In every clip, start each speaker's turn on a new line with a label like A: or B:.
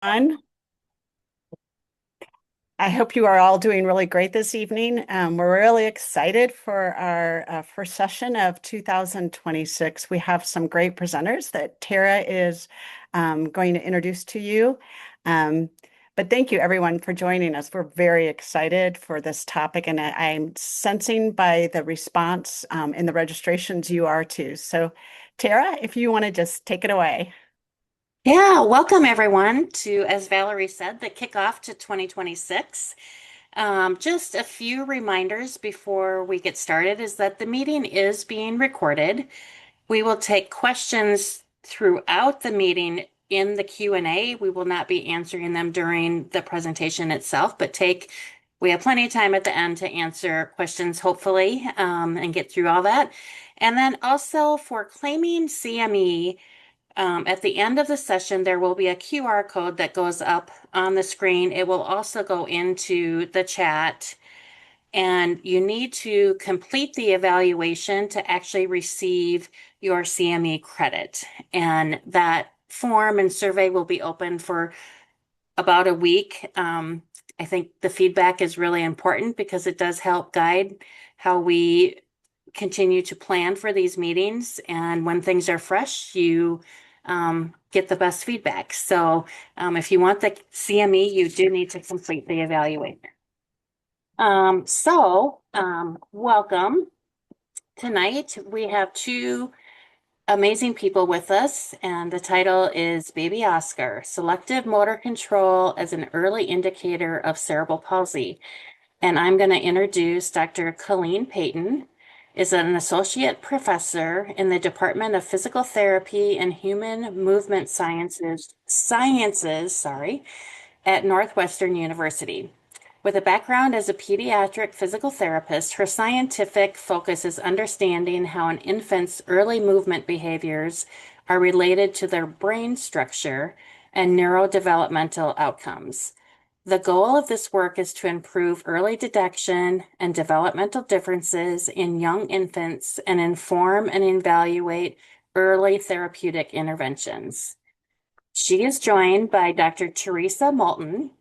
A: Everyone. I hope you are all doing really great this evening. We're really excited for our first session of 2026. We have some great presenters that Tara is going to introduce to you. Um, but thank you everyone for joining us. We're very excited for this topic, and I'm sensing by the response in the registrations you are too. So Tara, if you want to just take it away.
B: Yeah, welcome everyone to, as Valerie said, the kickoff to 2026. Just a few reminders before we get started is that the meeting is being recorded. We will take questions throughout the meeting in the Q&A. We will not be answering them during the presentation itself, but we have plenty of time at the end to answer questions, hopefully, and get through all that. And then also for claiming CME, at the end of the session, there will be a QR code that goes up on the screen. It will also go into the chat, and you need to complete the evaluation to actually receive your CME credit. And that form and survey will be open for about a week. I think the feedback is really important because it does help guide how we continue to plan for these meetings. And when things are fresh, you get the best feedback. So if you want the CME, you do need to complete the evaluation. Welcome. Tonight, we have two amazing people with us, and the title is BabyOSCAR, Selective Motor Control as an Early Indicator of Cerebral Palsy. And I'm going to introduce Dr. Colleen Peyton, is an associate professor in the Department of Physical Therapy and Human Movement Sciences, at Northwestern University. With a background as a pediatric physical therapist, her scientific focus is understanding how an infant's early movement behaviors are related to their brain structure and neurodevelopmental outcomes. The goal of this work is to improve early detection and developmental differences in young infants and inform and evaluate early therapeutic interventions. She is joined by Dr. Theresa Moulton,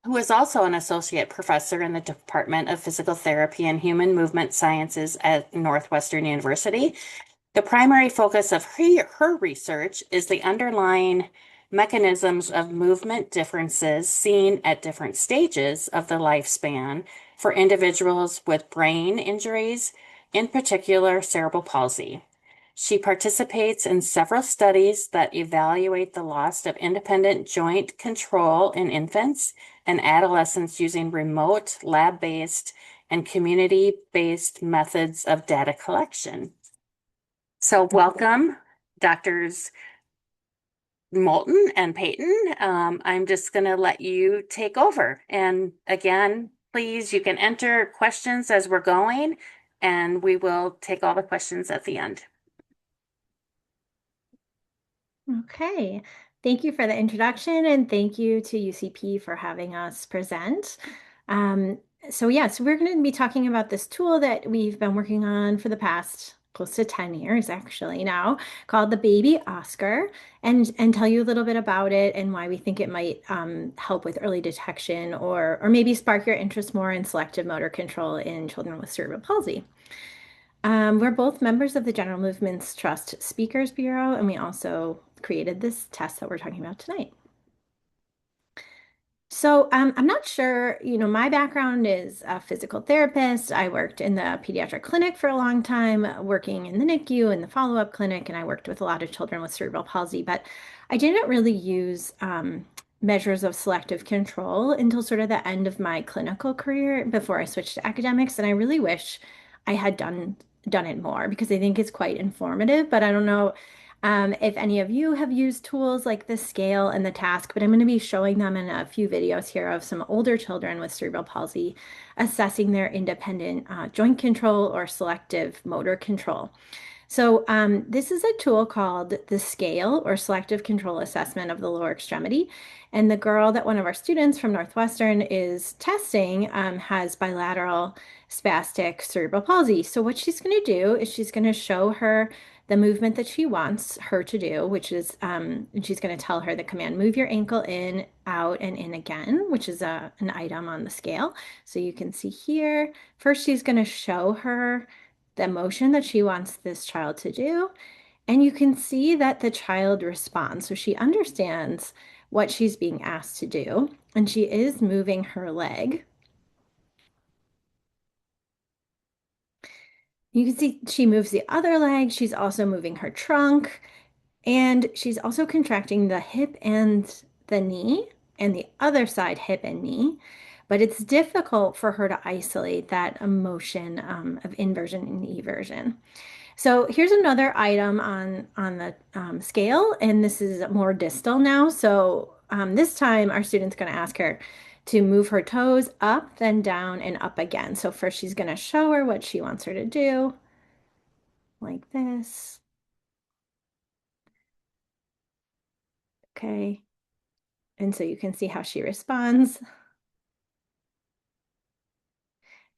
B: who is also an associate professor in the Department of Physical Therapy and Human Movement Sciences at Northwestern University. The primary focus of her research is the underlying mechanisms of movement differences seen at different stages of the lifespan for individuals with brain injuries, in particular cerebral palsy. She participates in several studies that evaluate the loss of independent joint control in infants and adolescents using remote, lab-based, and community-based methods of data collection. So welcome, Doctors Moulton and Peyton. I'm just going to let you take over. And again, please, you can enter questions as we're going, and we will take all the questions at the end.
C: Okay, thank you for the introduction, and thank you to UCP for having us present. So we're going to be talking about this tool that we've been working on for the past close to 10 years actually now, called the BabyOSCAR, and tell you a little bit about it and why we think it might help with early detection or maybe spark your interest more in selective motor control in children with cerebral palsy. We're both members of the General Movements Trust Speakers Bureau, and we also created this test that we're talking about tonight. So I'm not sure, my background is a physical therapist. I worked in the pediatric clinic for a long time, working in the NICU and the follow-up clinic, and I worked with a lot of children with cerebral palsy, but I didn't really use measures of selective control until sort of the end of my clinical career before I switched to academics. And I really wish I had done it more because I think it's quite informative, but I don't know if any of you have used tools like the scale and the task, but I'm going to be showing them in a few videos here of some older children with cerebral palsy assessing their independent joint control or selective motor control. So this is a tool called the scale or selective control assessment of the lower extremity. And the girl that one of our students from Northwestern is testing has bilateral spastic cerebral palsy. So what she's going to do is she's going to show her the movement that she wants her to do, which is, and she's going to tell her the command, move your ankle in, out, and in again, which is an item on the scale. So you can see here, first she's going to show her the motion that she wants this child to do. And you can see that the child responds. So she understands what she's being asked to do, and she is moving her leg. You can see she moves the other leg. She's also moving her trunk, and she's also contracting the hip and the knee, and the other side, hip and knee. But it's difficult for her to isolate that emotion of inversion and eversion. So here's another item on the scale, and this is more distal now. So this time our student's going to ask her to move her toes up, then down, and up again. So first she's going to show her what she wants her to do, like this. Okay. And so you can see how she responds.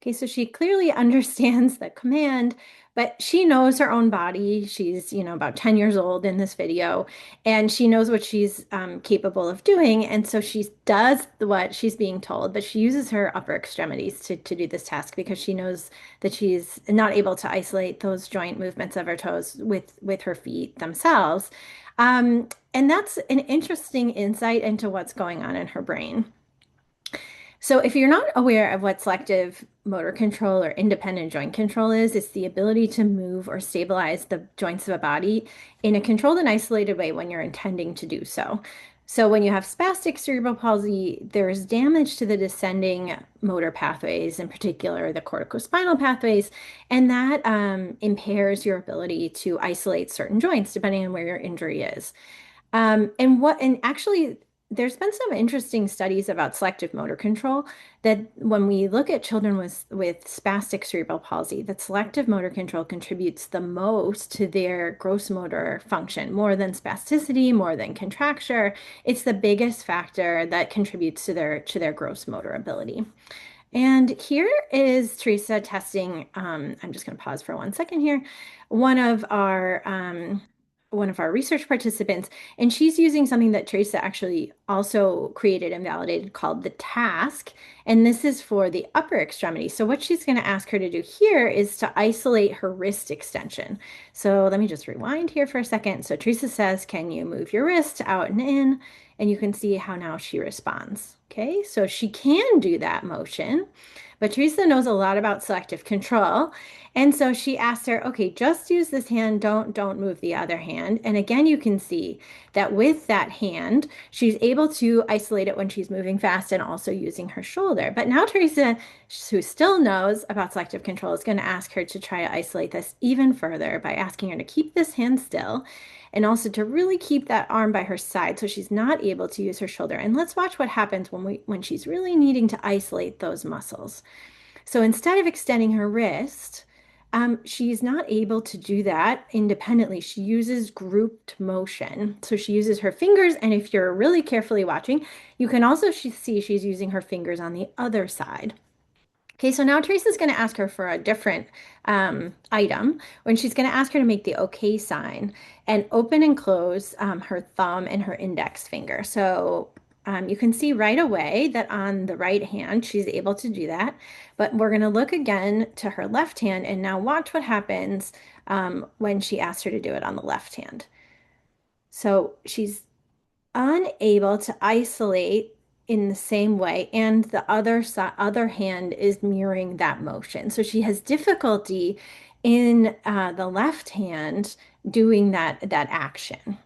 C: Okay, so she clearly understands the command, but she knows her own body. She's, about 10 years old in this video, and she knows what she's capable of doing. And so she does what she's being told, but she uses her upper extremities to do this task because she knows that she's not able to isolate those joint movements of her toes with her feet themselves. And that's an interesting insight into what's going on in her brain. So if you're not aware of what selective motor control or independent joint control is, it's the ability to move or stabilize the joints of a body in a controlled and isolated way when you're intending to do so. So when you have spastic cerebral palsy, there's damage to the descending motor pathways, in particular the corticospinal pathways, and that impairs your ability to isolate certain joints depending on where your injury is. And actually, there's been some interesting studies about selective motor control that when we look at children with spastic cerebral palsy, that selective motor control contributes the most to their gross motor function, more than spasticity, more than contracture. It's the biggest factor that contributes to their gross motor ability. And here is Theresa testing. I'm just going to pause for 1 second here. One of our research participants, and she's using something that Theresa actually also created and validated called the task. And this is for the upper extremity. So what she's going to ask her to do here is to isolate her wrist extension. So let me just rewind here for a second. So Theresa says, can you move your wrist out and in? And you can see how now she responds. Okay, so she can do that motion, but Theresa knows a lot about selective control. And so she asked her, okay, just use this hand, don't move the other hand. And again, you can see that with that hand, she's able to isolate it when she's moving fast and also using her shoulder. But now Theresa, who still knows about selective control, is going to ask her to try to isolate this even further by asking her to keep this hand still and also to really keep that arm by her side so she's not able to use her shoulder. And let's watch what happens when she's really needing to isolate those muscles. So instead of extending her wrist, she's not able to do that independently. She uses grouped motion. So she uses her fingers, and if you're really carefully watching, you can also see she's using her fingers on the other side. Okay, so now Teresa's going to ask her for a different item when she's going to ask her to make the OK sign and open and close her thumb and her index finger. So you can see right away that on the right hand, she's able to do that. But we're going to look again to her left hand and now watch what happens when she asks her to do it on the left hand. So she's unable to isolate in the same way, and the other hand is mirroring that motion. So she has difficulty in the left hand doing that action.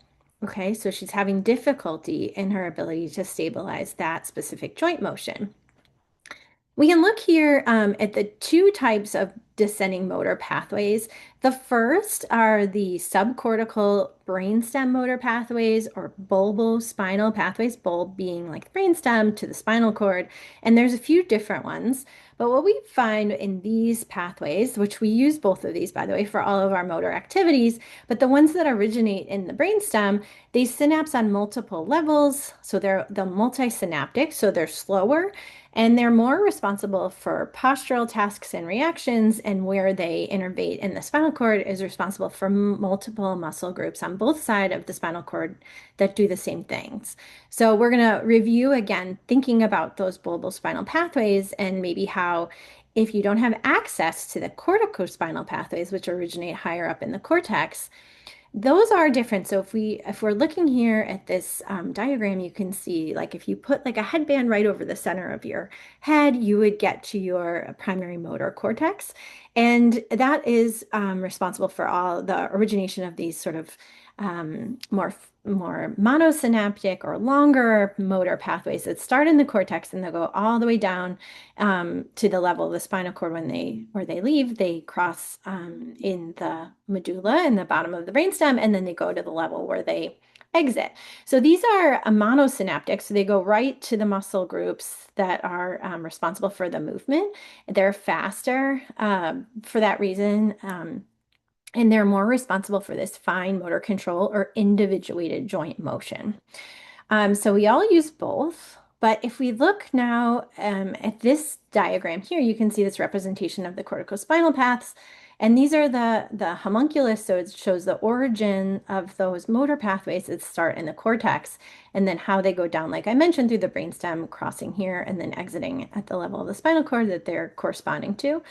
C: Okay, so she's having difficulty in her ability to stabilize that specific joint motion. We can look here at the two types of descending motor pathways. The first are the subcortical brainstem motor pathways or bulbospinal pathways, bulb being like the brainstem to the spinal cord. And there's a few different ones. But what we find in these pathways, which we use both of these, by the way, for all of our motor activities, but the ones that originate in the brainstem, they synapse on multiple levels. So they're the multisynaptic, so they're slower and they're more responsible for postural tasks and reactions and where they innervate in the spinal cord is responsible for multiple muscle groups on both sides of the spinal cord that do the same things. So we're going to review again, thinking about those bulbal spinal pathways and maybe how if you don't have access to the corticospinal pathways, which originate higher up in the cortex, those are different. So if we're looking here at this diagram, you can see like if you put like a headband right over the center of your head, you would get to your primary motor cortex. And that is responsible for all the origination of these sort of more monosynaptic or longer motor pathways that start in the cortex and they'll go all the way down to the level of the spinal cord where they leave. They cross in the medulla in the bottom of the brainstem, and then they go to the level where they exit. So these are monosynaptic, so they go right to the muscle groups that are responsible for the movement. They're faster for that reason. And they're more responsible for this fine motor control or individuated joint motion. So we all use both, but if we look now at this diagram here, you can see this representation of the corticospinal paths. And these are the homunculus, so it shows the origin of those motor pathways that start in the cortex, and then how they go down, like I mentioned, through the brainstem, crossing here, and then exiting at the level of the spinal cord that they're corresponding to.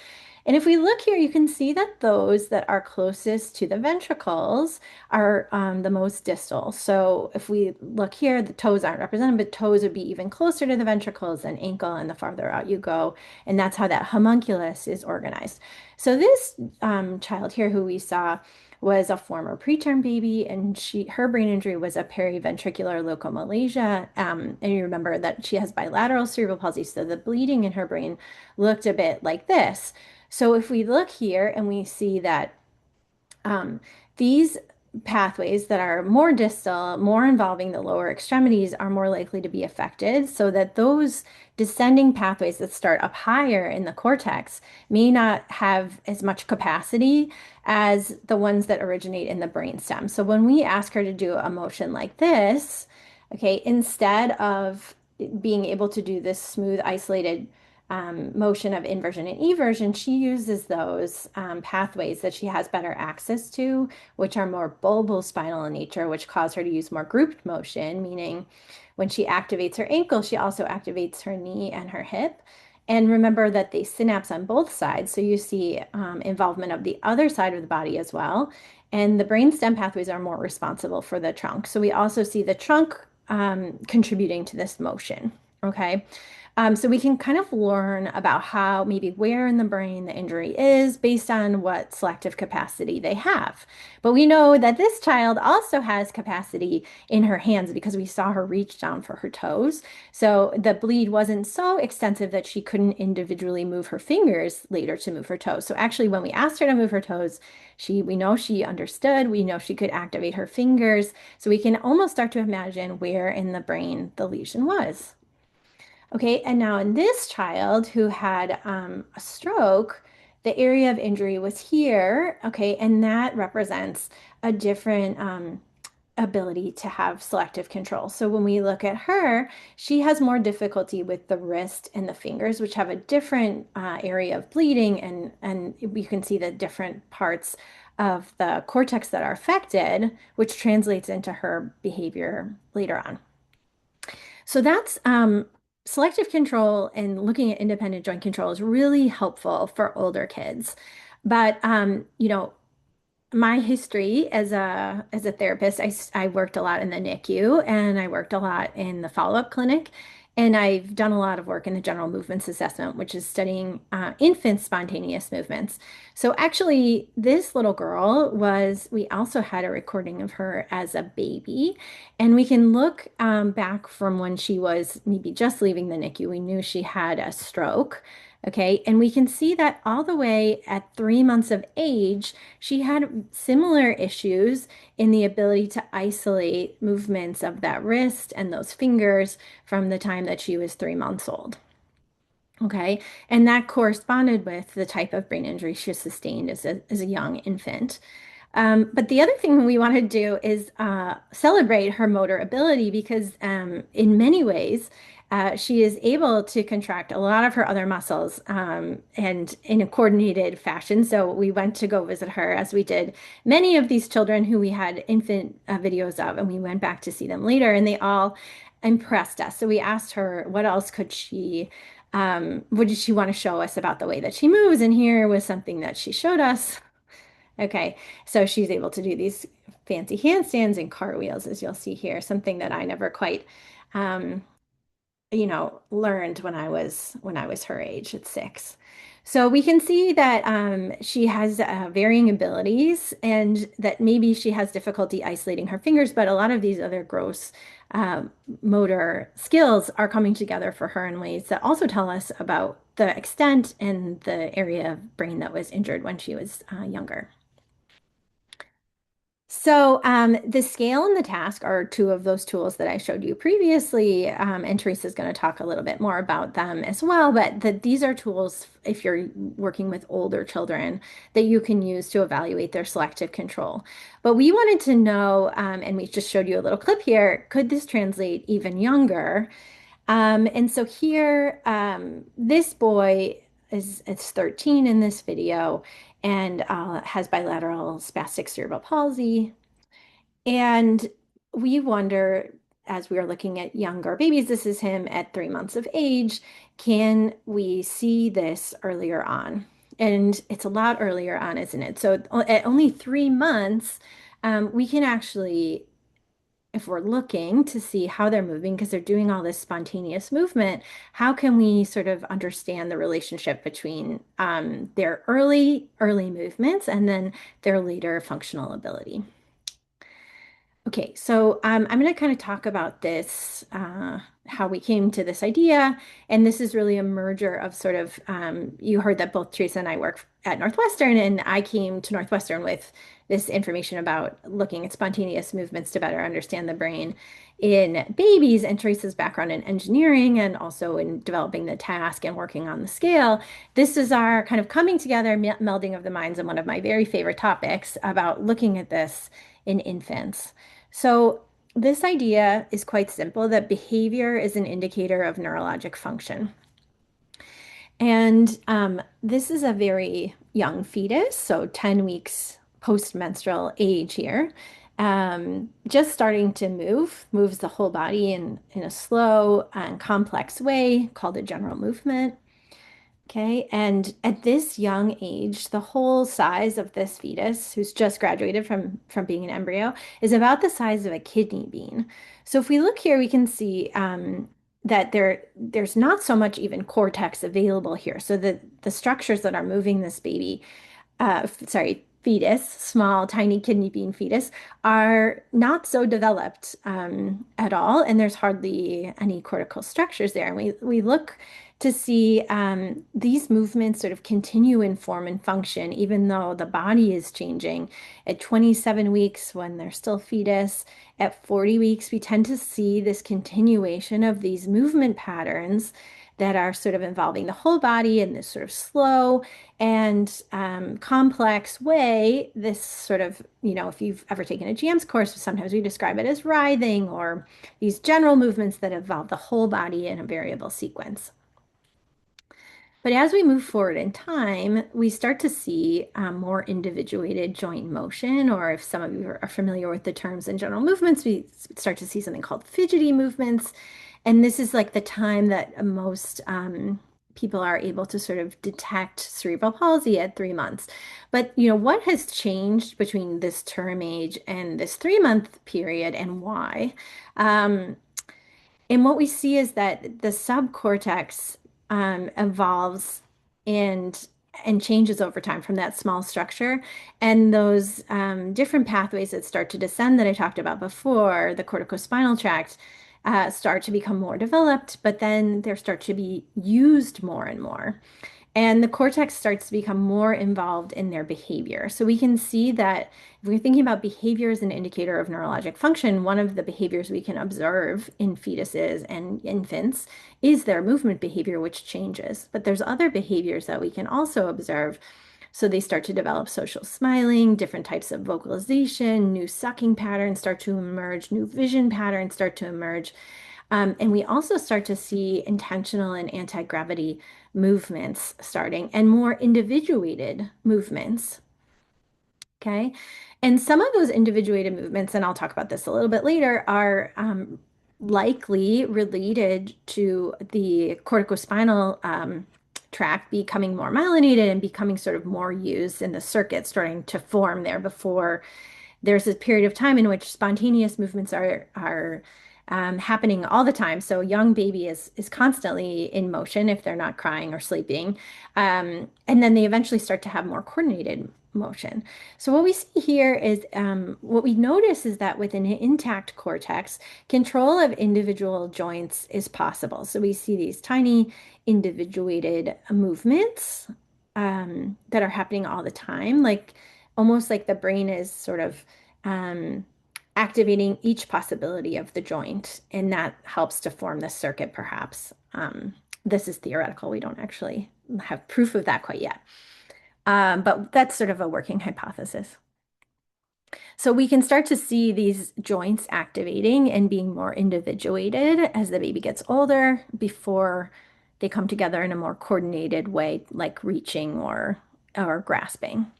C: And if we look here, you can see that those that are closest to the ventricles are the most distal. So if we look here, the toes aren't represented, but toes would be even closer to the ventricles than ankle, and the farther out you go. And that's how that homunculus is organized. So this child here who we saw was a former preterm baby, and her brain injury was a periventricular locomalacia. And you remember that she has bilateral cerebral palsy, so the bleeding in her brain looked a bit like this. So if we look here and we see that these pathways that are more distal, more involving the lower extremities are more likely to be affected, so that those descending pathways that start up higher in the cortex may not have as much capacity as the ones that originate in the brainstem. So when we ask her to do a motion like this, okay, instead of being able to do this smooth, isolated motion of inversion and eversion, she uses those pathways that she has better access to, which are more bulbal spinal in nature, which cause her to use more grouped motion, meaning when she activates her ankle, she also activates her knee and her hip. And remember that they synapse on both sides, so you see involvement of the other side of the body as well. And the brainstem pathways are more responsible for the trunk. So we also see the trunk contributing to this motion, okay? So we can kind of learn about how maybe where in the brain the injury is based on what selective capacity they have. But we know that this child also has capacity in her hands because we saw her reach down for her toes. So the bleed wasn't so extensive that she couldn't individually move her fingers later to move her toes. So actually when we asked her to move her toes, we know she understood, we know she could activate her fingers. So we can almost start to imagine where in the brain the lesion was. Okay, and now in this child who had a stroke, the area of injury was here, okay, and that represents a different ability to have selective control. So when we look at her, she has more difficulty with the wrist and the fingers, which have a different area of bleeding, and you can see the different parts of the cortex that are affected, which translates into her behavior later on. So that's selective control and looking at independent joint control is really helpful for older kids. But my history as a therapist, I worked a lot in the NICU and I worked a lot in the follow-up clinic. And I've done a lot of work in the general movements assessment, which is studying infant spontaneous movements. So actually, this little girl we also had a recording of her as a baby. And we can look back from when she was maybe just leaving the NICU. We knew she had a stroke. Okay, and we can see that all the way at 3 months of age, she had similar issues in the ability to isolate movements of that wrist and those fingers from the time that she was 3 months old. Okay, and that corresponded with the type of brain injury she sustained as a young infant. But the other thing we want to do is celebrate her motor ability because in many ways, she is able to contract a lot of her other muscles and in a coordinated fashion. So we went to go visit her, as we did many of these children who we had infant videos of, and we went back to see them later, and they all impressed us. So we asked her what else could she, what did she want to show us about the way that she moves? And here was something that she showed us. Okay, so she's able to do these fancy handstands and cartwheels, as you'll see here, something that I never quite um, learned when I was her age at 6. So we can see that she has varying abilities and that maybe she has difficulty isolating her fingers, but a lot of these other gross uh, motor skills are coming together for her in ways that also tell us about the extent and the area of brain that was injured when she was younger. So the scale and the task are two of those tools that I showed you previously, and Theresa is going to talk a little bit more about them as well. But these are tools, if you're working with older children, that you can use to evaluate their selective control. But we wanted to know, and we just showed you a little clip here, could this translate even younger? And so here, this boy is 13 in this video and has bilateral spastic cerebral palsy. And we wonder, as we are looking at younger babies, this is him at 3 months of age, can we see this earlier on? And it's a lot earlier on, isn't it? So at only 3 months, we can actually, if we're looking to see how they're moving, because they're doing all this spontaneous movement, how can we sort of understand the relationship between their early movements and then their later functional ability? Okay, so I'm going to kind of talk about this, how we came to this idea. And this is really a merger of sort of, you heard that both Theresa and I work at Northwestern, and I came to Northwestern with this information about looking at spontaneous movements to better understand the brain in babies, and Theresa's background in engineering and also in developing the task and working on the scale. This is our kind of coming together, melding of the minds, and one of my very favorite topics about looking at this in infants. So this idea is quite simple, that behavior is an indicator of neurologic function. And this is a very young fetus, so 10 weeks post-menstrual age here, just starting to moves the whole body in a slow and complex way called a general movement. Okay, and at this young age, the whole size of this fetus, who's just graduated from being an embryo, is about the size of a kidney bean. So if we look here, we can see that there's not so much even cortex available here. So the structures that are moving this baby, fetus, small, tiny kidney bean fetus, are not so developed at all, and there's hardly any cortical structures there. And we look to see these movements sort of continue in form and function, even though the body is changing. At 27 weeks, when they're still fetus, at 40 weeks, we tend to see this continuation of these movement patterns that are sort of involving the whole body in this sort of slow and complex way. This sort of, if you've ever taken a GMS course, sometimes we describe it as writhing, or these general movements that involve the whole body in a variable sequence. But as we move forward in time, we start to see more individuated joint motion, or if some of you are familiar with the terms in general movements, we start to see something called fidgety movements. And this is like the time that most people are able to sort of detect cerebral palsy at 3 months. But, what has changed between this term age and this 3-month period, and why? And what we see is that the subcortex evolves and changes over time from that small structure. And those different pathways that start to descend that I talked about before, the corticospinal tract, start to become more developed, but then they start to be used more and more. And the cortex starts to become more involved in their behavior. So we can see that if we're thinking about behavior as an indicator of neurologic function, one of the behaviors we can observe in fetuses and infants is their movement behavior, which changes. But there's other behaviors that we can also observe. So they start to develop social smiling, different types of vocalization, new sucking patterns start to emerge, new vision patterns start to emerge. And we also start to see intentional and anti-gravity movements starting and more individuated movements. Okay. And some of those individuated movements, and I'll talk about this a little bit later, are likely related to the corticospinal tract becoming more myelinated and becoming sort of more used in the circuit starting to form there before there's a period of time in which spontaneous movements are happening all the time. So a young baby is constantly in motion if they're not crying or sleeping. And then they eventually start to have more coordinated motion. So what we see here is what we notice is that with an intact cortex, control of individual joints is possible. So we see these tiny individuated movements that are happening all the time, like almost like the brain is sort of activating each possibility of the joint, and that helps to form the circuit, perhaps. This is theoretical. We don't actually have proof of that quite yet. But that's sort of a working hypothesis. So we can start to see these joints activating and being more individuated as the baby gets older before they come together in a more coordinated way, like reaching or grasping.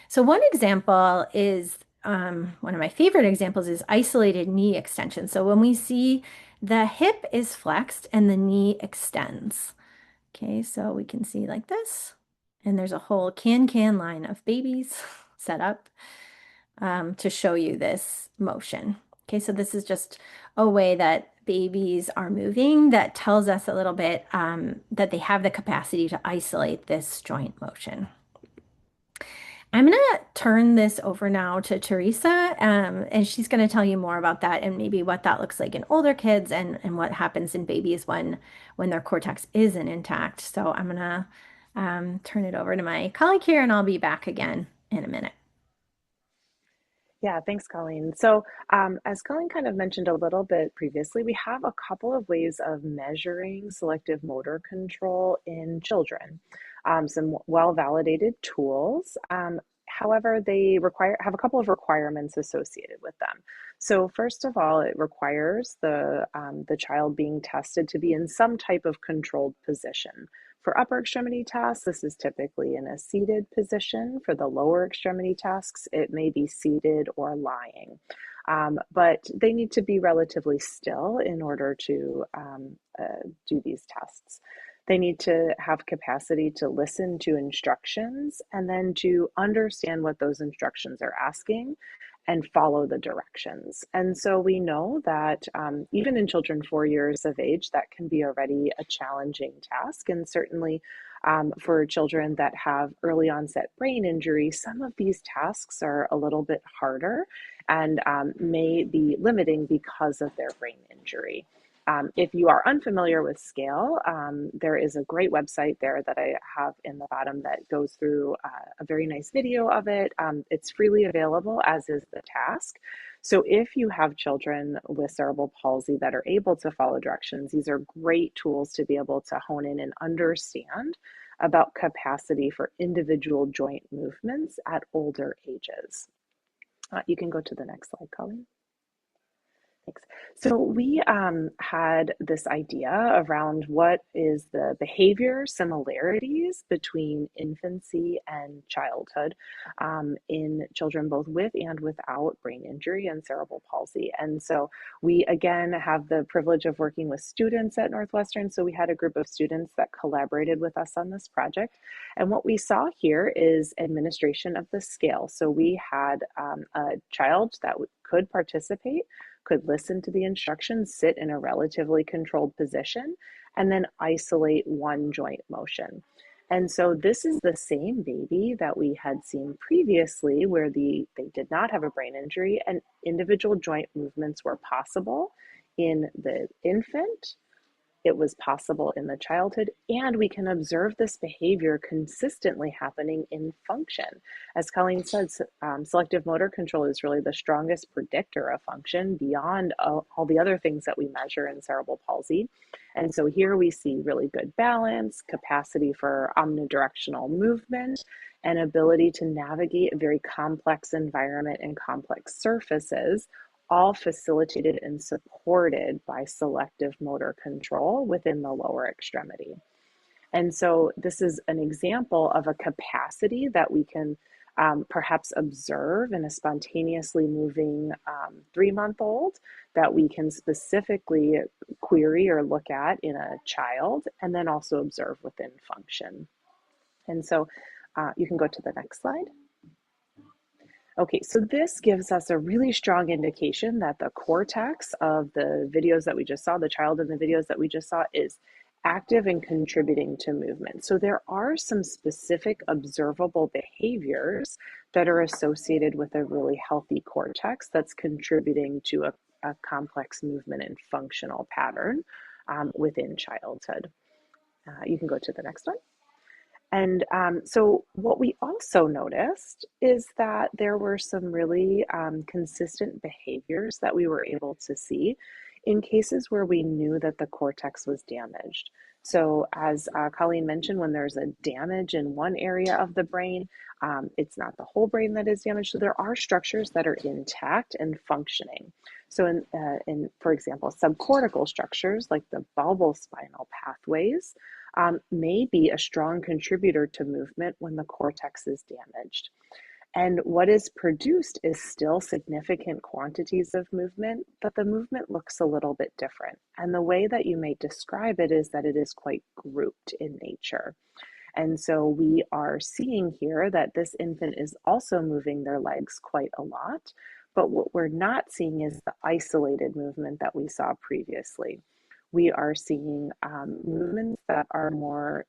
C: So one example is one of my favorite examples is isolated knee extension. So when we see the hip is flexed and the knee extends. Okay, so we can see like this, and there's a whole can line of babies set up to show you this motion. Okay, so this is just a way that babies are moving that tells us a little bit that they have the capacity to isolate this joint motion. I'm going to turn this over now to Theresa, and she's going to tell you more about that and maybe what that looks like in older kids and what happens in babies when their cortex isn't intact. So I'm going to turn it over to my colleague here, and I'll be back again in a minute.
D: Yeah, thanks, Colleen. So, as Colleen kind of mentioned a little bit previously, we have a couple of ways of measuring selective motor control in children. Some well-validated tools. However, they have a couple of requirements associated with them. So, first of all, it requires the child being tested to be in some type of controlled position. For upper extremity tasks, this is typically in a seated position. For the lower extremity tasks, it may be seated or lying. But they need to be relatively still in order to do these tests. They need to have capacity to listen to instructions and then to understand what those instructions are asking and follow the directions. And so we know that even in children 4 years of age, that can be already a challenging task. And certainly for children that have early onset brain injury, some of these tasks are a little bit harder and may be limiting because of their brain injury. If you are unfamiliar with scale, there is a great website there that I have in the bottom that goes through a very nice video of it. It's freely available, as is the task. So if you have children with cerebral palsy that are able to follow directions, these are great tools to be able to hone in and understand about capacity for individual joint movements at older ages. You can go to the next slide, Colleen. Thanks. So we had this idea around what is the behavior similarities between infancy and childhood in children both with and without brain injury and cerebral palsy. And so we again have the privilege of working with students at Northwestern. So we had a group of students that collaborated with us on this project. And what we saw here is administration of the scale. So we had a child that could participate, could listen to the instructions, sit in a relatively controlled position, and then isolate one joint motion. And so this is the same baby that we had seen previously where they did not have a brain injury and individual joint movements were possible in the infant. It was possible in the childhood, and we can observe this behavior consistently happening in function. As Colleen said, selective motor control is really the strongest predictor of function beyond all the other things that we measure in cerebral palsy. And so here we see really good balance, capacity for omnidirectional movement, and ability to navigate a very complex environment and complex surfaces, all facilitated and supported by selective motor control within the lower extremity. And so this is an example of a capacity that we can perhaps observe in a spontaneously moving 3-month-old that we can specifically query or look at in a child, and then also observe within function. And so you can go to the next slide. Okay, so this gives us a really strong indication that the cortex of the videos that we just saw, the child in the videos that we just saw, is active and contributing to movement. So there are some specific observable behaviors that are associated with a really healthy cortex that's contributing to a complex movement and functional pattern within childhood. You can go to the next one. And so what we also noticed is that there were some really consistent behaviors that we were able to see in cases where we knew that the cortex was damaged. So as Colleen mentioned, when there's a damage in one area of the brain, it's not the whole brain that is damaged. So there are structures that are intact and functioning. So in for example, subcortical structures like the bulbal spinal pathways may be a strong contributor to movement when the cortex is damaged. And what is produced is still significant quantities of movement, but the movement looks a little bit different. And the way that you may describe it is that it is quite grouped in nature. And so we are seeing here that this infant is also moving their legs quite a lot, but what we're not seeing is the isolated movement that we saw previously. We are seeing movements that are more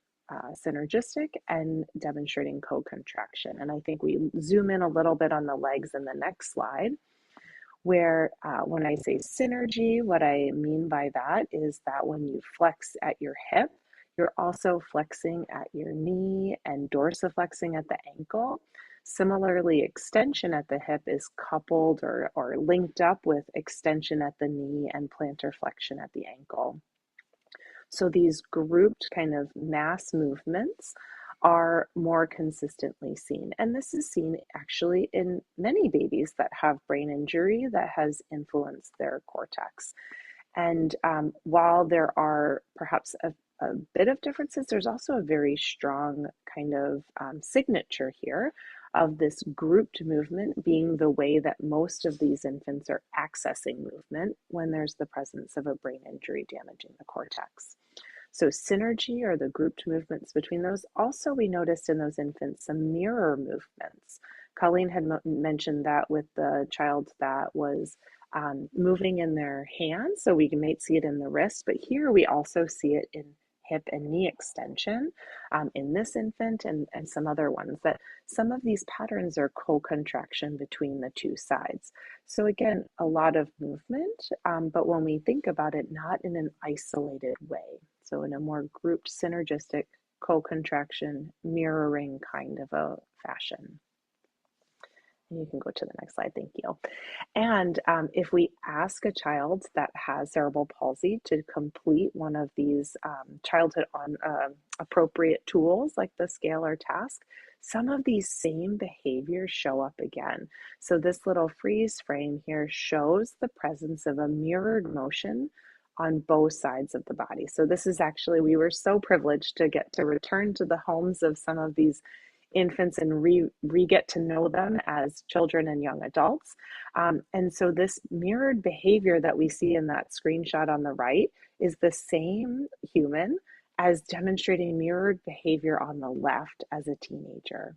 D: synergistic and demonstrating co-contraction. And I think we zoom in a little bit on the legs in the next slide, where when I say synergy, what I mean by that is that when you flex at your hip, you're also flexing at your knee and dorsiflexing at the ankle. Similarly, extension at the hip is coupled or linked up with extension at the knee and plantar flexion at the ankle. So these grouped kind of mass movements are more consistently seen. And this is seen actually in many babies that have brain injury that has influenced their cortex. And while there are perhaps a bit of differences, there's also a very strong kind of signature here of this grouped movement being the way that most of these infants are accessing movement when there's the presence of a brain injury damaging the cortex. So synergy, or the grouped movements between those. Also, we noticed in those infants some mirror movements. Colleen had mentioned that with the child that was moving in their hands, so we might see it in the wrist, but here we also see it in hip and knee extension in this infant and some other ones, that some of these patterns are co-contraction between the two sides. So again, a lot of movement, but when we think about it, not in an isolated way. So in a more grouped, synergistic, co-contraction, mirroring kind of a fashion. And you can go to the next slide, thank you. And if we ask a child that has cerebral palsy to complete one of these childhood appropriate tools like the scale or task, some of these same behaviors show up again. So this little freeze frame here shows the presence of a mirrored motion on both sides of the body. So this is actually, we were so privileged to get to return to the homes of some of these infants and re-get to know them as children and young adults. And so this mirrored behavior that we see in that screenshot on the right is the same human as demonstrating mirrored behavior on the left as a teenager.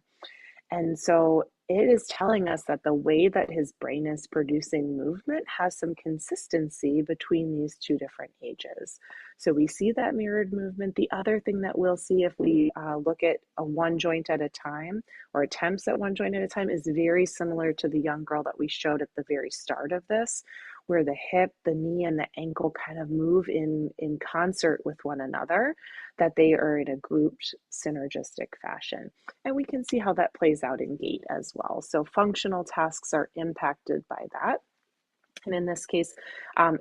D: And so it is telling us that the way that his brain is producing movement has some consistency between these two different ages. So we see that mirrored movement. The other thing that we'll see if we look at a one joint at a time, or attempts at one joint at a time, is very similar to the young girl that we showed at the very start of this, where the hip, the knee, and the ankle kind of move in concert with one another, that they are in a grouped synergistic fashion. And we can see how that plays out in gait as well. So functional tasks are impacted by that. And in this case,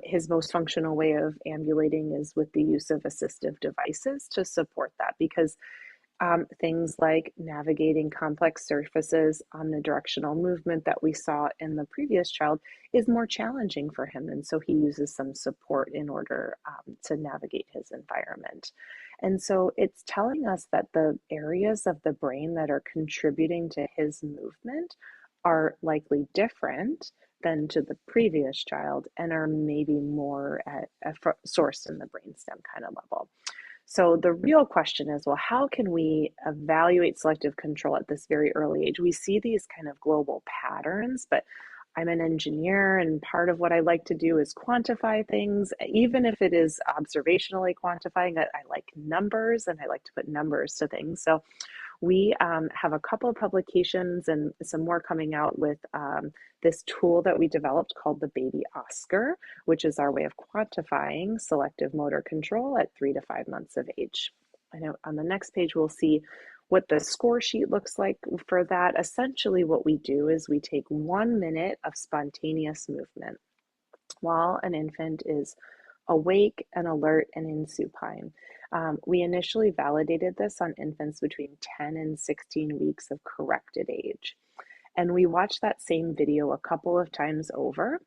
D: his most functional way of ambulating is with the use of assistive devices to support that, because Things like navigating complex surfaces, omnidirectional movement that we saw in the previous child is more challenging for him. And so he uses some support in order to navigate his environment. And so it's telling us that the areas of the brain that are contributing to his movement are likely different than to the previous child and are maybe more at a source in the brainstem kind of level. So the real question is, well, how can we evaluate selective control at this very early age? We see these kind of global patterns, but I'm an engineer, and part of what I like to do is quantify things, even if it is observationally quantifying it. I like numbers and I like to put numbers to things. So we have a couple of publications and some more coming out with this tool that we developed called the BabyOSCAR, which is our way of quantifying selective motor control at 3 to 5 months of age. I know on the next page we'll see what the score sheet looks like for that. Essentially what we do is we take 1 minute of spontaneous movement while an infant is awake and alert and in supine. We initially validated this on infants between 10 and 16 weeks of corrected age. And we watched that same video a couple of times over,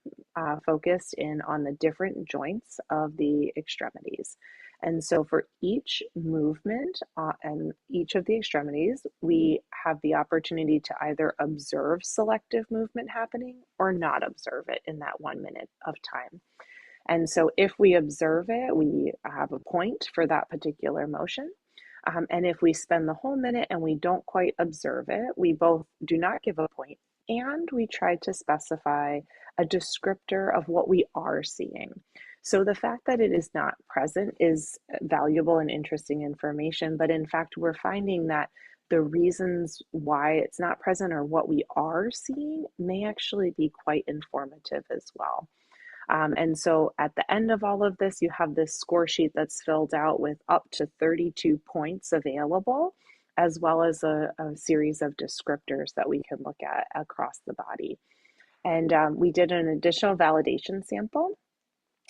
D: focused in on the different joints of the extremities. And so for each movement and each of the extremities, we have the opportunity to either observe selective movement happening or not observe it in that 1 minute of time. And so if we observe it, we have a point for that particular motion. And if we spend the whole minute and we don't quite observe it, we both do not give a point, and we try to specify a descriptor of what we are seeing. So the fact that it is not present is valuable and interesting information, but in fact, we're finding that the reasons why it's not present or what we are seeing may actually be quite informative as well. And so at the end of all of this, you have this score sheet that's filled out with up to 32 points available, as well as a series of descriptors that we can look at across the body. And we did an additional validation sample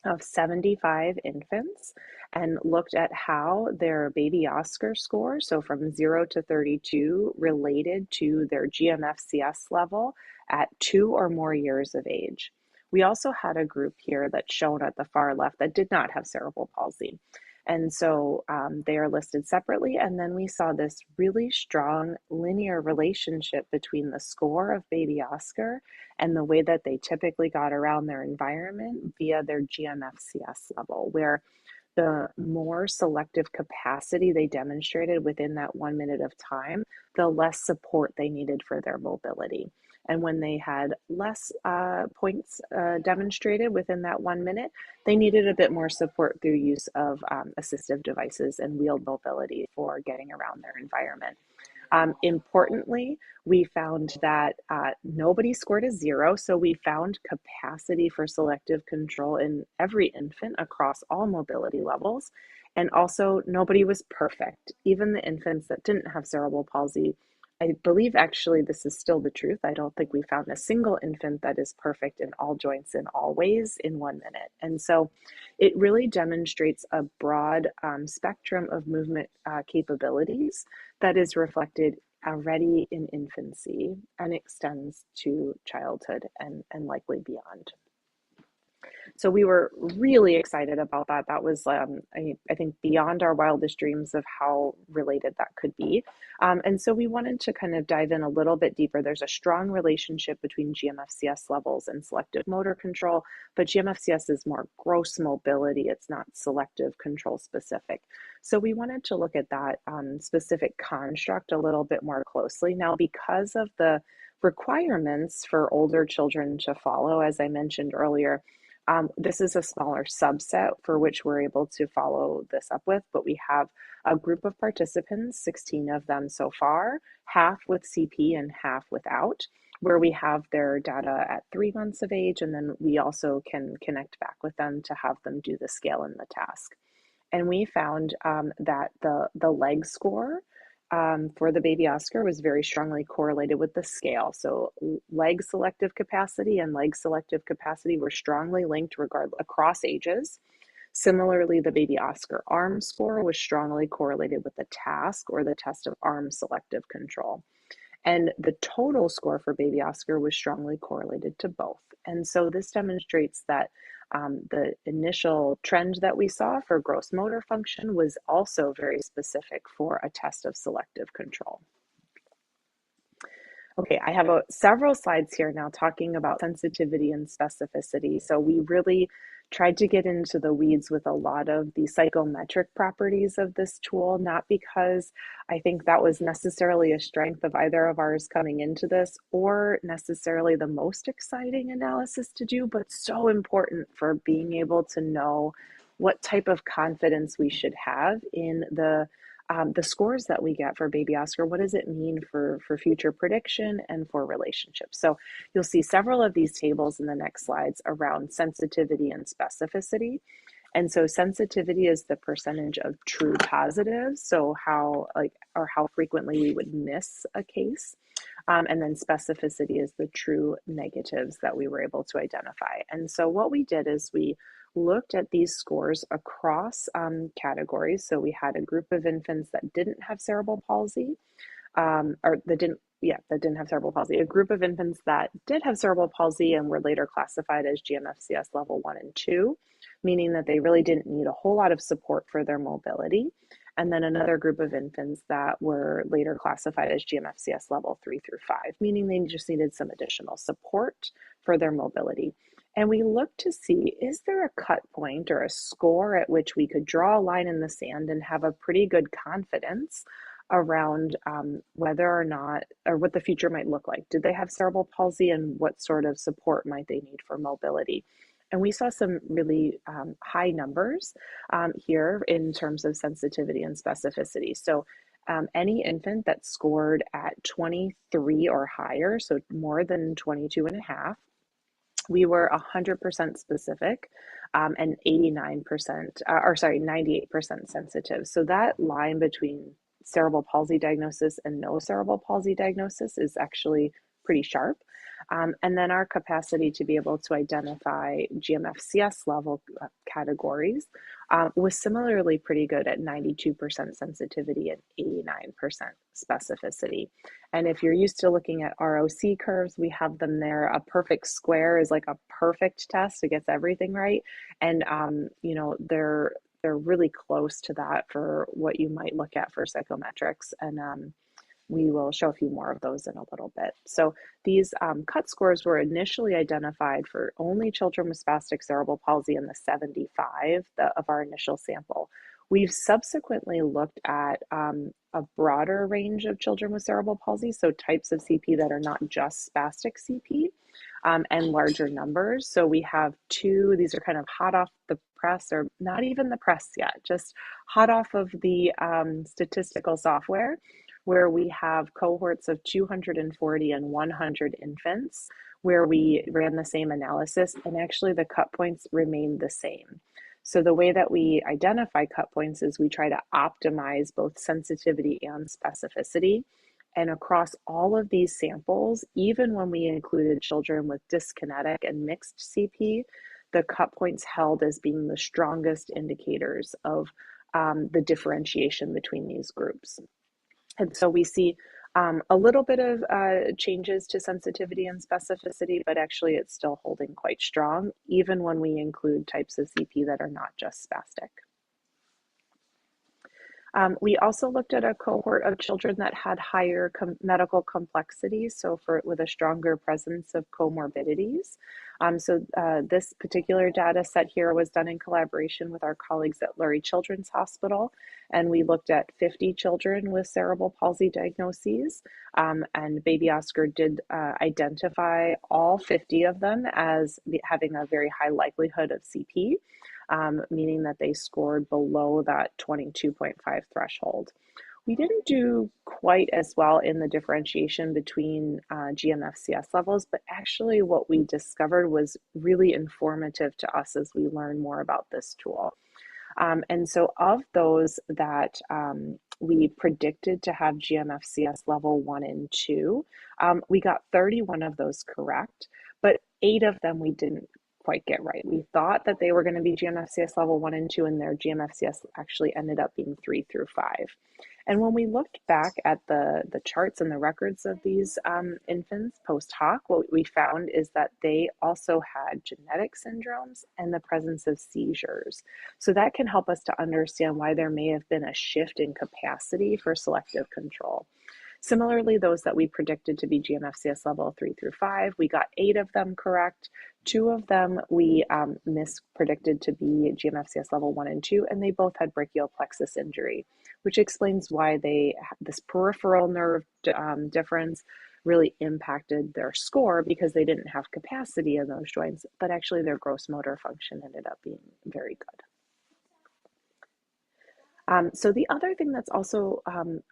D: of 75 infants and looked at how their BabyOSCAR score, so from 0 to 32, related to their GMFCS level at 2 or more years of age. We also had a group here that's shown at the far left that did not have cerebral palsy. And so they are listed separately. And then we saw this really strong linear relationship between the score of BabyOSCAR and the way that they typically got around their environment via their GMFCS level, where the more selective capacity they demonstrated within that 1 minute of time, the less support they needed for their mobility. And when they had less points demonstrated within that 1 minute, they needed a bit more support through use of assistive devices and wheeled mobility for getting around their environment. Importantly, we found that nobody scored a 0, so we found capacity for selective control in every infant across all mobility levels, and also nobody was perfect. Even the infants that didn't have cerebral palsy, I believe actually this is still the truth. I don't think we found a single infant that is perfect in all joints in all ways in 1 minute. And so it really demonstrates a broad spectrum of movement capabilities that is reflected already in infancy and extends to childhood and likely beyond. So we were really excited about that. That was, I think, beyond our wildest dreams of how related that could be. And so we wanted to kind of dive in a little bit deeper. There's a strong relationship between GMFCS levels and selective motor control, but GMFCS is more gross mobility. It's not selective control specific. So we wanted to look at that specific construct a little bit more closely. Now, because of the requirements for older children to follow, as I mentioned earlier, this is a smaller subset for which we're able to follow this up with, but we have a group of participants, 16 of them so far, half with CP and half without, where we have their data at 3 months of age, and then we also can connect back with them to have them do the scale and the task. And we found that the leg score for the BabyOSCAR was very strongly correlated with the scale. So leg selective capacity and leg selective capacity were strongly linked across ages. Similarly, the BabyOSCAR arm score was strongly correlated with the task or the test of arm selective control. And the total score for BabyOSCAR was strongly correlated to both. And so this demonstrates that the initial trend that we saw for gross motor function was also very specific for a test of selective control. Okay, I have several slides here now talking about sensitivity and specificity. So we really tried to get into the weeds with a lot of the psychometric properties of this tool, not because I think that was necessarily a strength of either of ours coming into this or necessarily the most exciting analysis to do, but so important for being able to know what type of confidence we should have in the scores that we get for BabyOSCAR. What does it mean for future prediction and for relationships? So you'll see several of these tables in the next slides around sensitivity and specificity. And so sensitivity is the percentage of true positives, so how frequently we would miss a case. And then specificity is the true negatives that we were able to identify. And so what we did is we looked at these scores across categories. So we had a group of infants that didn't have cerebral palsy, that didn't have cerebral palsy, a group of infants that did have cerebral palsy and were later classified as GMFCS level 1 and 2, meaning that they really didn't need a whole lot of support for their mobility. And then another group of infants that were later classified as GMFCS level 3 through 5, meaning they just needed some additional support for their mobility. And we looked to see, is there a cut point or a score at which we could draw a line in the sand and have a pretty good confidence around whether or not, or what the future might look like. Did they have cerebral palsy and what sort of support might they need for mobility? And we saw some really high numbers here in terms of sensitivity and specificity. So any infant that scored at 23 or higher, so more than 22 and a half, we were 100% specific and 98% sensitive. So that line between cerebral palsy diagnosis and no cerebral palsy diagnosis is actually pretty sharp. And then our capacity to be able to identify GMFCS level categories was similarly pretty good at 92% sensitivity and 89% specificity. And if you're used to looking at ROC curves, we have them there. A perfect square is like a perfect test. It gets everything right. And, they're really close to that for what you might look at for psychometrics. And we will show a few more of those in a little bit. So these cut scores were initially identified for only children with spastic cerebral palsy in the 75 of our initial sample. We've subsequently looked at a broader range of children with cerebral palsy, so types of CP that are not just spastic CP, and larger numbers. So we have two, these are kind of hot off the press, or not even the press yet, just hot off of the statistical software, where we have cohorts of 240 and 100 infants, where we ran the same analysis, and actually the cut points remained the same. So the way that we identify cut points is we try to optimize both sensitivity and specificity. And across all of these samples, even when we included children with dyskinetic and mixed CP, the cut points held as being the strongest indicators of the differentiation between these groups. And so we see a little bit of changes to sensitivity and specificity, but actually it's still holding quite strong, even when we include types of CP that are not just spastic. We also looked at a cohort of children that had higher medical complexity, so with a stronger presence of comorbidities. This particular data set here was done in collaboration with our colleagues at Lurie Children's Hospital, and we looked at 50 children with cerebral palsy diagnoses, and BabyOSCAR did identify all 50 of them as having a very high likelihood of CP. Meaning that they scored below that 22.5 threshold. We didn't do quite as well in the differentiation between GMFCS levels, but actually what we discovered was really informative to us as we learn more about this tool. And so of those that we predicted to have GMFCS level 1 and 2, we got 31 of those correct, but 8 of them we didn't quite get right. We thought that they were going to be GMFCS level 1 and 2, and their GMFCS actually ended up being 3 through 5. And when we looked back at the charts and the records of these infants post hoc, what we found is that they also had genetic syndromes and the presence of seizures. So that can help us to understand why there may have been a shift in capacity for selective control. Similarly, those that we predicted to be GMFCS level 3 through 5, we got 8 of them correct. 2 of them we mispredicted to be GMFCS level 1 and 2, and they both had brachial plexus injury, which explains why this peripheral nerve difference really impacted their score, because they didn't have capacity in those joints, but actually their gross motor function ended up being very good. So the other thing that's also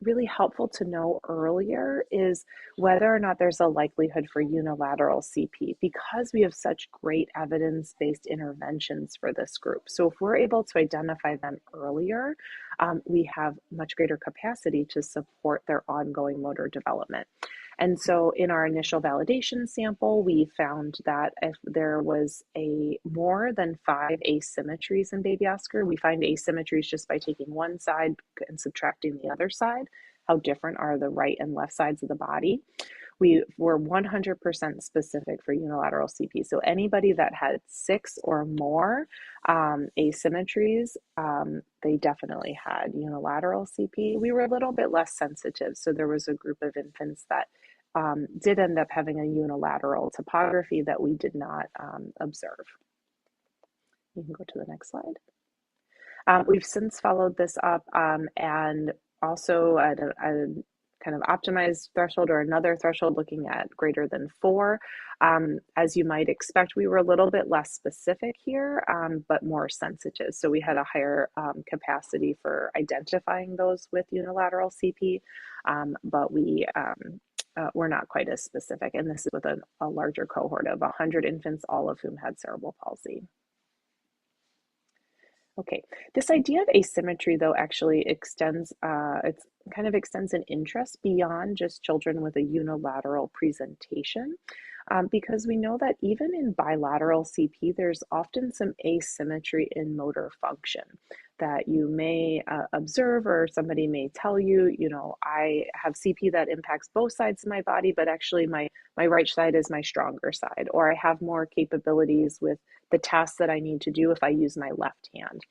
D: really helpful to know earlier is whether or not there's a likelihood for unilateral CP, because we have such great evidence-based interventions for this group. So if we're able to identify them earlier, we have much greater capacity to support their ongoing motor development. And so in our initial validation sample, we found that if there was more than 5 asymmetries in BabyOSCAR, we find asymmetries just by taking one side and subtracting the other side. How different are the right and left sides of the body? We were 100% specific for unilateral CP. So anybody that had 6 or more asymmetries, they definitely had unilateral CP. We were a little bit less sensitive. So there was a group of infants that did end up having a unilateral topography that we did not observe. You can go to the next slide. We've since followed this up and also at a kind of optimized threshold, or another threshold looking at greater than 4. As you might expect, we were a little bit less specific here, but more sensitive. So we had a higher capacity for identifying those with unilateral CP, but we're not quite as specific. And this is with a larger cohort of 100 infants, all of whom had cerebral palsy. Okay, this idea of asymmetry, though, actually extends an interest beyond just children with a unilateral presentation, because we know that even in bilateral CP, there's often some asymmetry in motor function that you may observe, or somebody may tell you, I have CP that impacts both sides of my body, but actually my right side is my stronger side, or I have more capabilities with the tasks that I need to do if I use my left hand.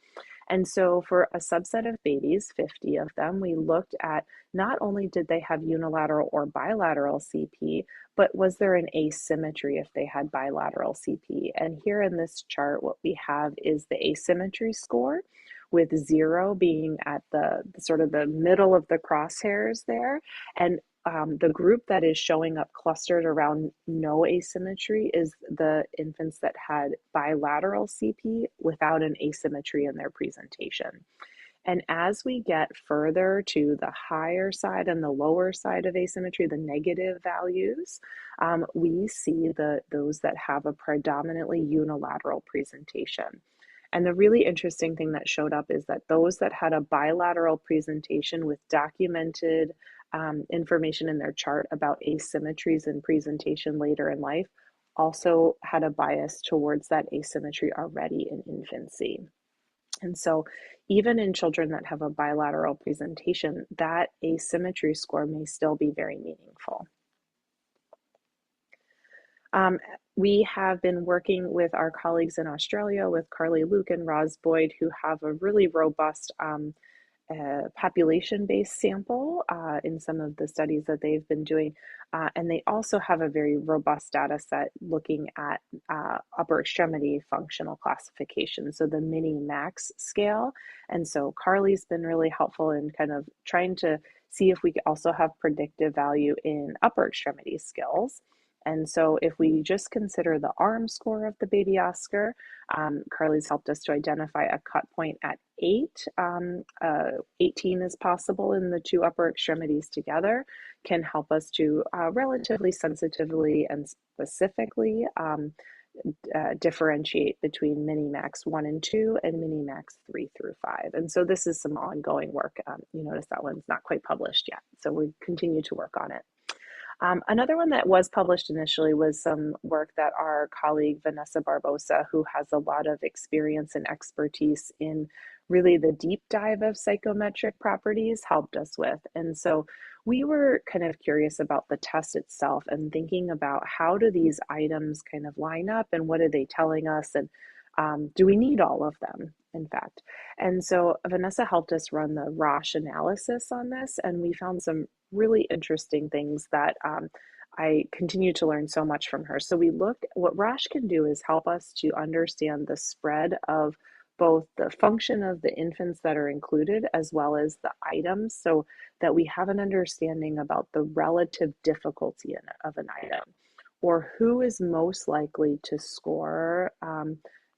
D: And so for a subset of babies, 50 of them, we looked at not only did they have unilateral or bilateral CP, but was there an asymmetry if they had bilateral CP? And here in this chart, what we have is the asymmetry score, with 0 being at the sort of the middle of the crosshairs there. And the group that is showing up clustered around no asymmetry is the infants that had bilateral CP without an asymmetry in their presentation. And as we get further to the higher side and the lower side of asymmetry, the negative values, we see those that have a predominantly unilateral presentation. And the really interesting thing that showed up is that those that had a bilateral presentation with documented information in their chart about asymmetries in presentation later in life also had a bias towards that asymmetry already in infancy. And so even in children that have a bilateral presentation, that asymmetry score may still be very meaningful. We have been working with our colleagues in Australia, with Carly Luke and Roz Boyd, who have a really robust population-based sample in some of the studies that they've been doing. And they also have a very robust data set looking at upper extremity functional classification, so the mini-max scale. And so Carly's been really helpful in kind of trying to see if we also have predictive value in upper extremity skills. And so if we just consider the arm score of the BabyOSCAR, Carly's helped us to identify a cut point at 8. 18 is possible in the 2 upper extremities together, can help us to relatively sensitively and specifically differentiate between mini-max 1 and 2 and mini-max 3 through 5. And so this is some ongoing work. You notice that one's not quite published yet, so we continue to work on it. Another one that was published initially was some work that our colleague Vanessa Barbosa, who has a lot of experience and expertise in really the deep dive of psychometric properties, helped us with. And so we were kind of curious about the test itself and thinking about how do these items kind of line up and what are they telling us, and do we need all of them, in fact? And so Vanessa helped us run the Roche analysis on this, and we found some really interesting things that I continue to learn so much from her. So we looked, what Roche can do is help us to understand the spread of both the function of the infants that are included as well as the items, so that we have an understanding about the relative difficulty of an item, or who is most likely to score,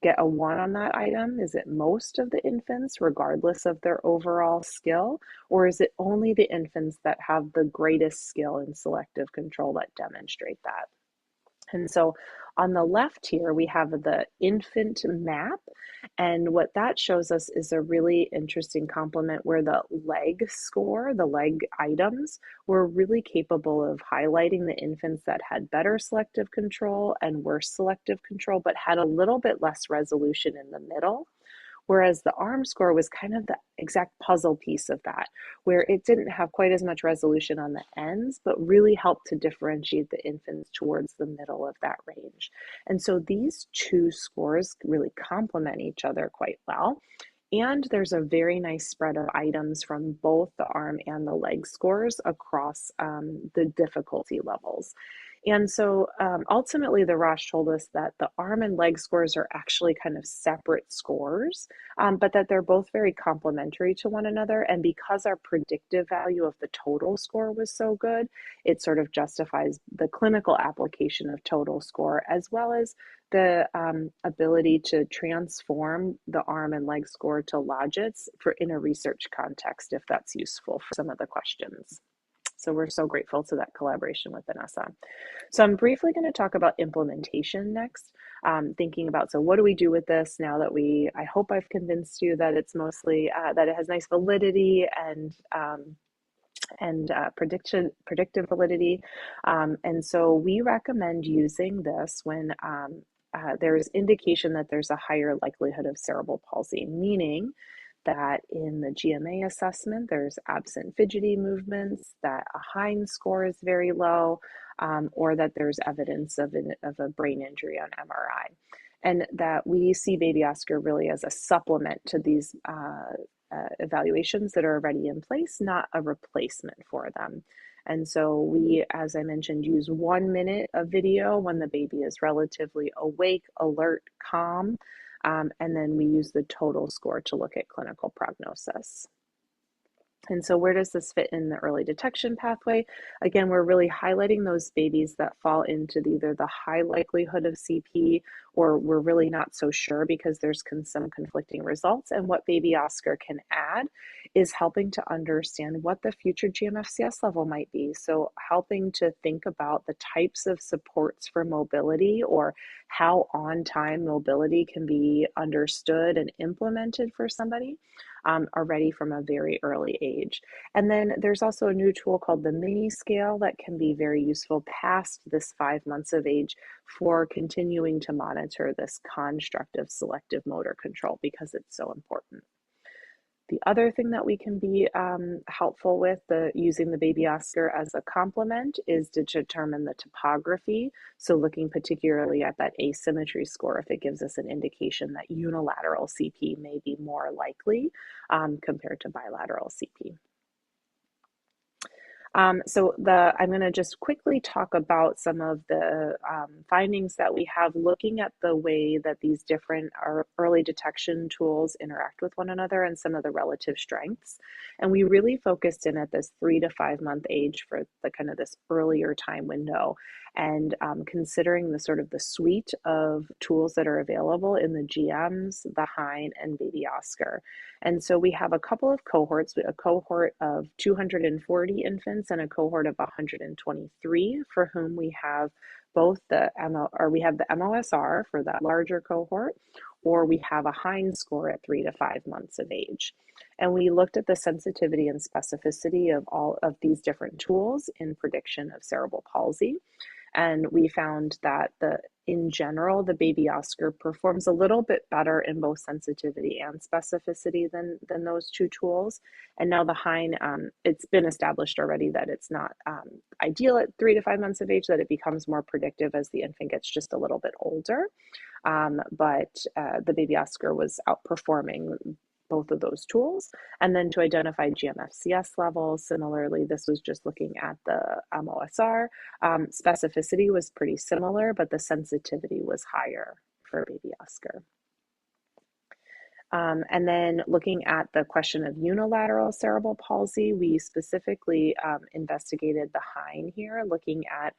D: get a 1 on that item. Is it most of the infants, regardless of their overall skill, or is it only the infants that have the greatest skill in selective control that demonstrate that? And so on the left here, we have the infant map. And what that shows us is a really interesting complement where the leg score, the leg items, were really capable of highlighting the infants that had better selective control and worse selective control, but had a little bit less resolution in the middle. Whereas the arm score was kind of the exact puzzle piece of that, where it didn't have quite as much resolution on the ends, but really helped to differentiate the infants towards the middle of that range. And so these two scores really complement each other quite well. And there's a very nice spread of items from both the arm and the leg scores across the difficulty levels. And so ultimately, the Roche told us that the arm and leg scores are actually kind of separate scores, but that they're both very complementary to one another. And because our predictive value of the total score was so good, it sort of justifies the clinical application of total score, as well as the ability to transform the arm and leg score to logits for in a research context, if that's useful for some of the questions. So we're so grateful to that collaboration with Vanessa. So I'm briefly going to talk about implementation next, thinking about, so what do we do with this now that I hope I've convinced you that it's mostly, that it has nice validity and predictive validity. And so we recommend using this when there's indication that there's a higher likelihood of cerebral palsy, meaning that in the GMA assessment, there's absent fidgety movements, that a Hines score is very low, or that there's evidence of a brain injury on MRI. And that we see BabyOSCAR really as a supplement to these evaluations that are already in place, not a replacement for them. And so we, as I mentioned, use 1 minute of video when the baby is relatively awake, alert, calm, and then we use the total score to look at clinical prognosis. And so where does this fit in the early detection pathway? Again, we're really highlighting those babies that fall into either the high likelihood of CP, or we're really not so sure because there's some conflicting results. And what BabyOSCAR can add is helping to understand what the future GMFCS level might be. So helping to think about the types of supports for mobility, or how on-time mobility can be understood and implemented for somebody already from a very early age. And then there's also a new tool called the mini scale that can be very useful past this 5 months of age for continuing to monitor this construct of selective motor control, because it's so important. The other thing that we can be helpful with using the BabyOSCAR as a complement is to determine the topography. So looking particularly at that asymmetry score, if it gives us an indication that unilateral CP may be more likely compared to bilateral CP. I'm going to just quickly talk about some of the findings that we have looking at the way that these different early detection tools interact with one another and some of the relative strengths. And we really focused in at this 3 to 5 month age for the kind of this earlier time window, and considering the sort of the suite of tools that are available in the GMs, the Hein, and BabyOSCAR. And so we have a couple of cohorts, a cohort of 240 infants and a cohort of 123 for whom we have both we have the MOSR for that larger cohort, or we have a Hines score at 3 to 5 months of age. And we looked at the sensitivity and specificity of all of these different tools in prediction of cerebral palsy. And we found that in general, the BabyOSCAR performs a little bit better in both sensitivity and specificity than those two tools. And now the Hein, it's been established already that it's not ideal at 3 to 5 months of age, that it becomes more predictive as the infant gets just a little bit older. But the BabyOSCAR was outperforming both of those tools. And then to identify GMFCS levels, similarly, this was just looking at the OSR. Specificity was pretty similar, but the sensitivity was higher for BabyOSCAR. And then looking at the question of unilateral cerebral palsy, we specifically investigated the Hein here, looking at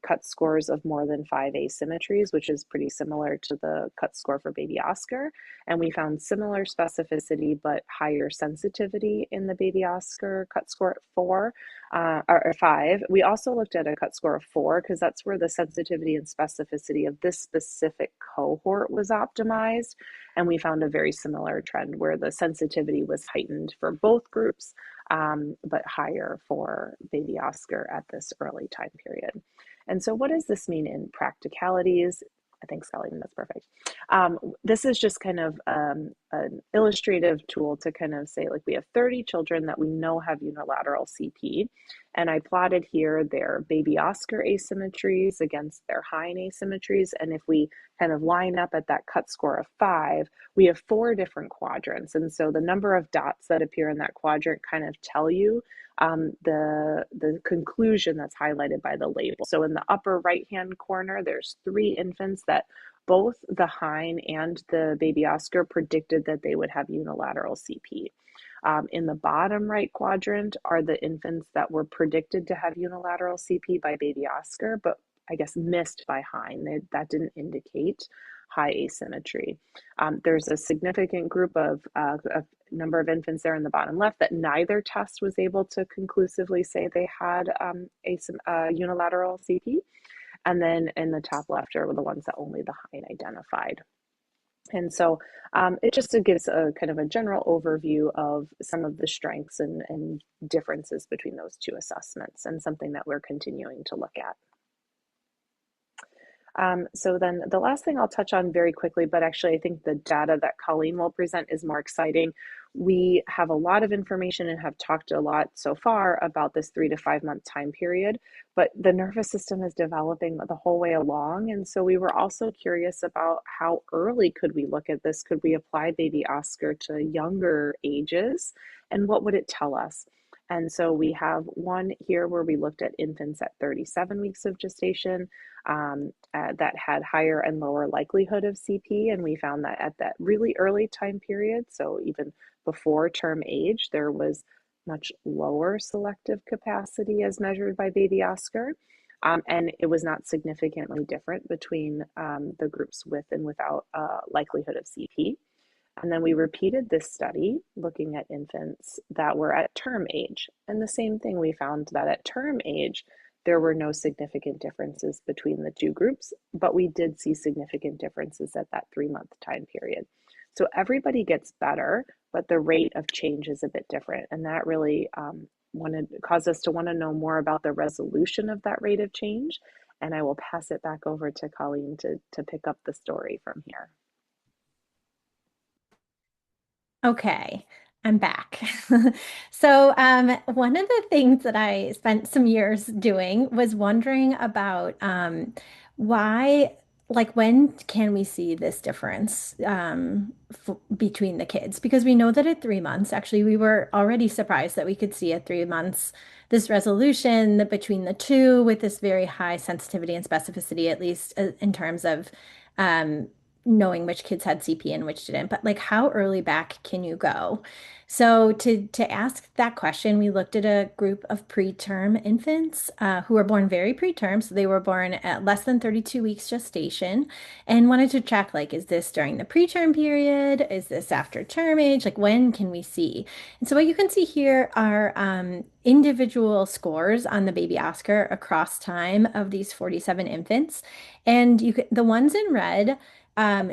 D: cut scores of more than 5 asymmetries, which is pretty similar to the cut score for BabyOSCAR. And we found similar specificity, but higher sensitivity in the BabyOSCAR cut score at 4 or 5. We also looked at a cut score of 4 because that's where the sensitivity and specificity of this specific cohort was optimized. And we found a very similar trend where the sensitivity was heightened for both groups, but higher for BabyOSCAR at this early time period. And so what does this mean in practicalities? Thanks, Colleen, that's perfect. This is just kind of an illustrative tool to kind of say, like, we have 30 children that we know have unilateral CP, and I plotted here their BabyOSCAR asymmetries against their Hein asymmetries, and if we kind of line up at that cut score of 5, we have 4 different quadrants, and so the number of dots that appear in that quadrant kind of tell you the conclusion that's highlighted by the label. So in the upper right-hand corner, there's 3 infants that both the Hein and the BabyOSCAR predicted that they would have unilateral CP. In the bottom right quadrant are the infants that were predicted to have unilateral CP by BabyOSCAR, but I guess missed by Hein. That didn't indicate high asymmetry. There's a significant group of a number of infants there in the bottom left that neither test was able to conclusively say they had unilateral CP. And then in the top left are the ones that only the Hein identified. And so it just gives a kind of a general overview of some of the strengths and differences between those two assessments, and something that we're continuing to look at. So then the last thing I'll touch on very quickly, but actually I think the data that Colleen will present is more exciting. We have a lot of information and have talked a lot so far about this 3 to 5 month time period, but the nervous system is developing the whole way along. And so we were also curious about how early could we look at this? Could we apply BabyOSCAR to younger ages? And what would it tell us? And so we have one here where we looked at infants at 37 weeks of gestation that had higher and lower likelihood of CP. And we found that at that really early time period, so even before term age, there was much lower selective capacity as measured by BabyOSCAR. And it was not significantly different between the groups with and without likelihood of CP. And then we repeated this study looking at infants that were at term age. And the same thing, we found that at term age, there were no significant differences between the two groups, but we did see significant differences at that 3-month time period. So everybody gets better, but the rate of change is a bit different. And that really caused us to want to know more about the resolution of that rate of change. And I will pass it back over to Colleen to pick up the story from here.
C: Okay, I'm back. So one of the things that I spent some years doing was wondering about why, like, when can we see this difference between the kids? Because we know that at 3 months, actually, we were already surprised that we could see at 3 months this resolution between the two with this very high sensitivity and specificity, at least in terms of knowing which kids had CP and which didn't. But like, how early back can you go? So to ask that question, we looked at a group of preterm infants who were born very preterm. So they were born at less than 32 weeks gestation, and wanted to check, like, is this during the preterm period? Is this after term age? Like, when can we see? And so what you can see here are individual scores on the BabyOSCAR across time of these 47 infants. And the ones in red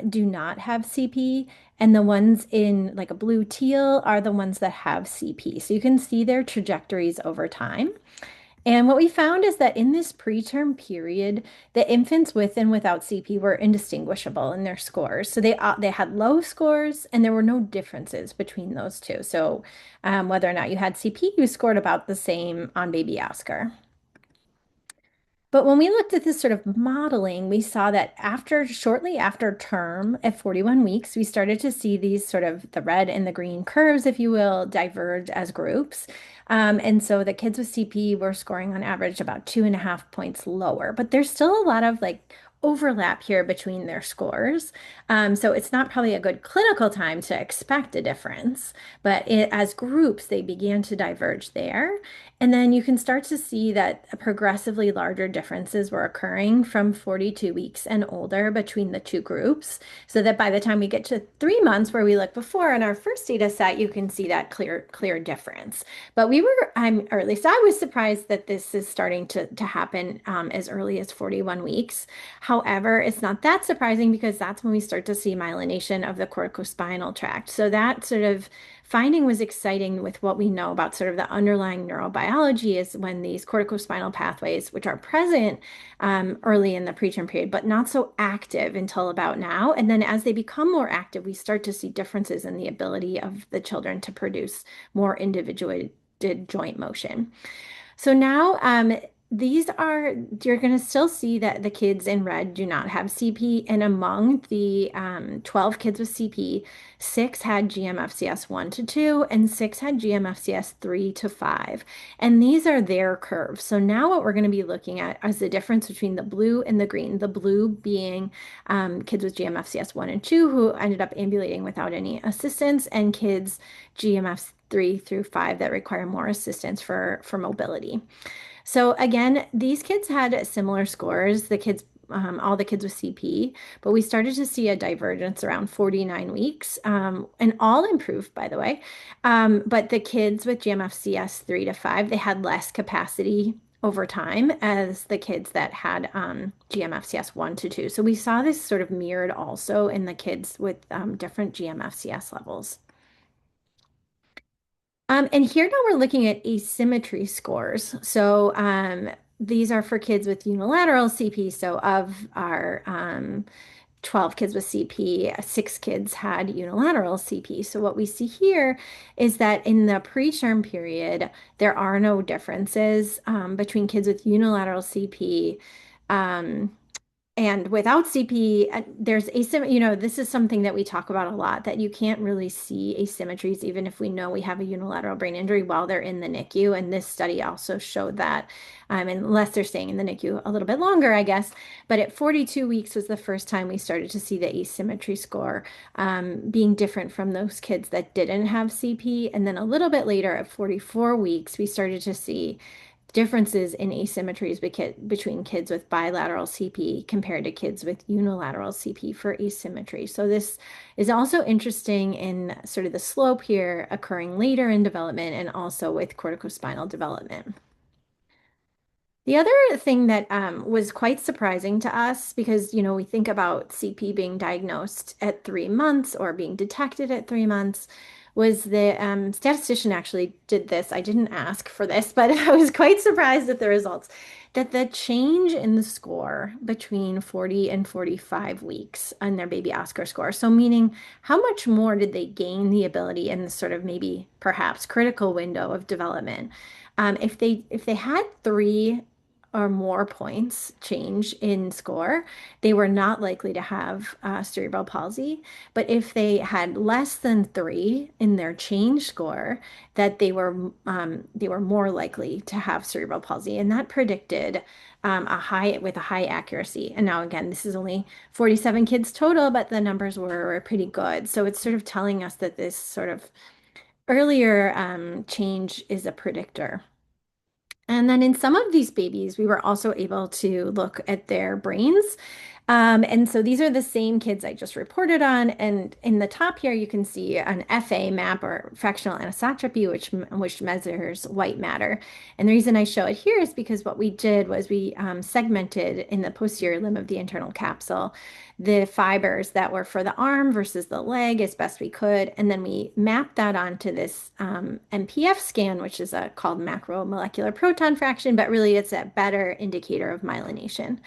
C: do not have CP, and the ones in like a blue teal are the ones that have CP. So you can see their trajectories over time. And what we found is that in this preterm period, the infants with and without CP were indistinguishable in their scores. So they had low scores, and there were no differences between those two. So whether or not you had CP, you scored about the same on BabyOSCAR. But when we looked at this sort of modeling, we saw that shortly after term at 41 weeks, we started to see these sort of the red and the green curves, if you will, diverge as groups. And so the kids with CP were scoring on average about 2.5 points lower, but there's still a lot of like overlap here between their scores. So it's not probably a good clinical time to expect a difference, but as groups, they began to diverge there. And then you can start to see that progressively larger differences were occurring from 42 weeks and older between the two groups. So that by the time we get to 3 months, where we looked before in our first data set, you can see that clear difference. But or at least I was surprised that this is starting to happen as early as 41 weeks. However, it's not that surprising because that's when we start to see myelination of the corticospinal tract. So that sort of finding was exciting with what we know about sort of the underlying neurobiology is when these corticospinal pathways, which are present early in the preterm period, but not so active until about now. And then as they become more active, we start to see differences in the ability of the children to produce more individuated joint motion. So now you're going to still see that the kids in red do not have CP. And among the 12 kids with CP, 6 had GMFCS 1 to 2, and 6 had GMFCS 3 to 5. And these are their curves. So now what we're going to be looking at is the difference between the blue and the green. The blue being kids with GMFCS 1 and 2 who ended up ambulating without any assistance, and kids GMF 3 through 5 that require more assistance for mobility. So again, these kids had similar scores, all the kids with CP, but we started to see a divergence around 49 weeks, and all improved, by the way. But the kids with GMFCS 3 to 5, they had less capacity over time as the kids that had GMFCS 1 to 2. So we saw this sort of mirrored also in the kids with different GMFCS levels. And here now we're looking at asymmetry scores. So these are for kids with unilateral CP. So of our 12 kids with CP, 6 kids had unilateral CP. So what we see here is that in the preterm period, there are no differences between kids with unilateral CP and without CP, there's asymmetry. This is something that we talk about a lot, that you can't really see asymmetries, even if we know we have a unilateral brain injury while they're in the NICU. And this study also showed that, unless they're staying in the NICU a little bit longer, I guess. But at 42 weeks was the first time we started to see the asymmetry score being different from those kids that didn't have CP. And then a little bit later at 44 weeks, we started to see differences in asymmetries between kids with bilateral CP compared to kids with unilateral CP for asymmetry. So this is also interesting in sort of the slope here occurring later in development and also with corticospinal development. The other thing that was quite surprising to us, because, we think about CP being diagnosed at 3 months or being detected at 3 months, was the statistician actually did this. I didn't ask for this, but I was quite surprised at the results, that the change in the score between 40 and 45 weeks on their BabyOSCAR score. So meaning how much more did they gain the ability in the sort of maybe perhaps critical window of development? If they had 3 or more points change in score, they were not likely to have cerebral palsy. But if they had less than 3 in their change score, that they were more likely to have cerebral palsy, and that predicted a high accuracy. And now again, this is only 47 kids total, but the numbers were pretty good. So it's sort of telling us that this sort of earlier change is a predictor. And then in some of these babies, we were also able to look at their brains. And so these are the same kids I just reported on. And in the top here, you can see an FA map or fractional anisotropy, which measures white matter. And the reason I show it here is because what we did was we segmented in the posterior limb of the internal capsule the fibers that were for the arm versus the leg as best we could. And then we mapped that onto this MPF scan, which is called macromolecular proton fraction, but really it's a better indicator of myelination.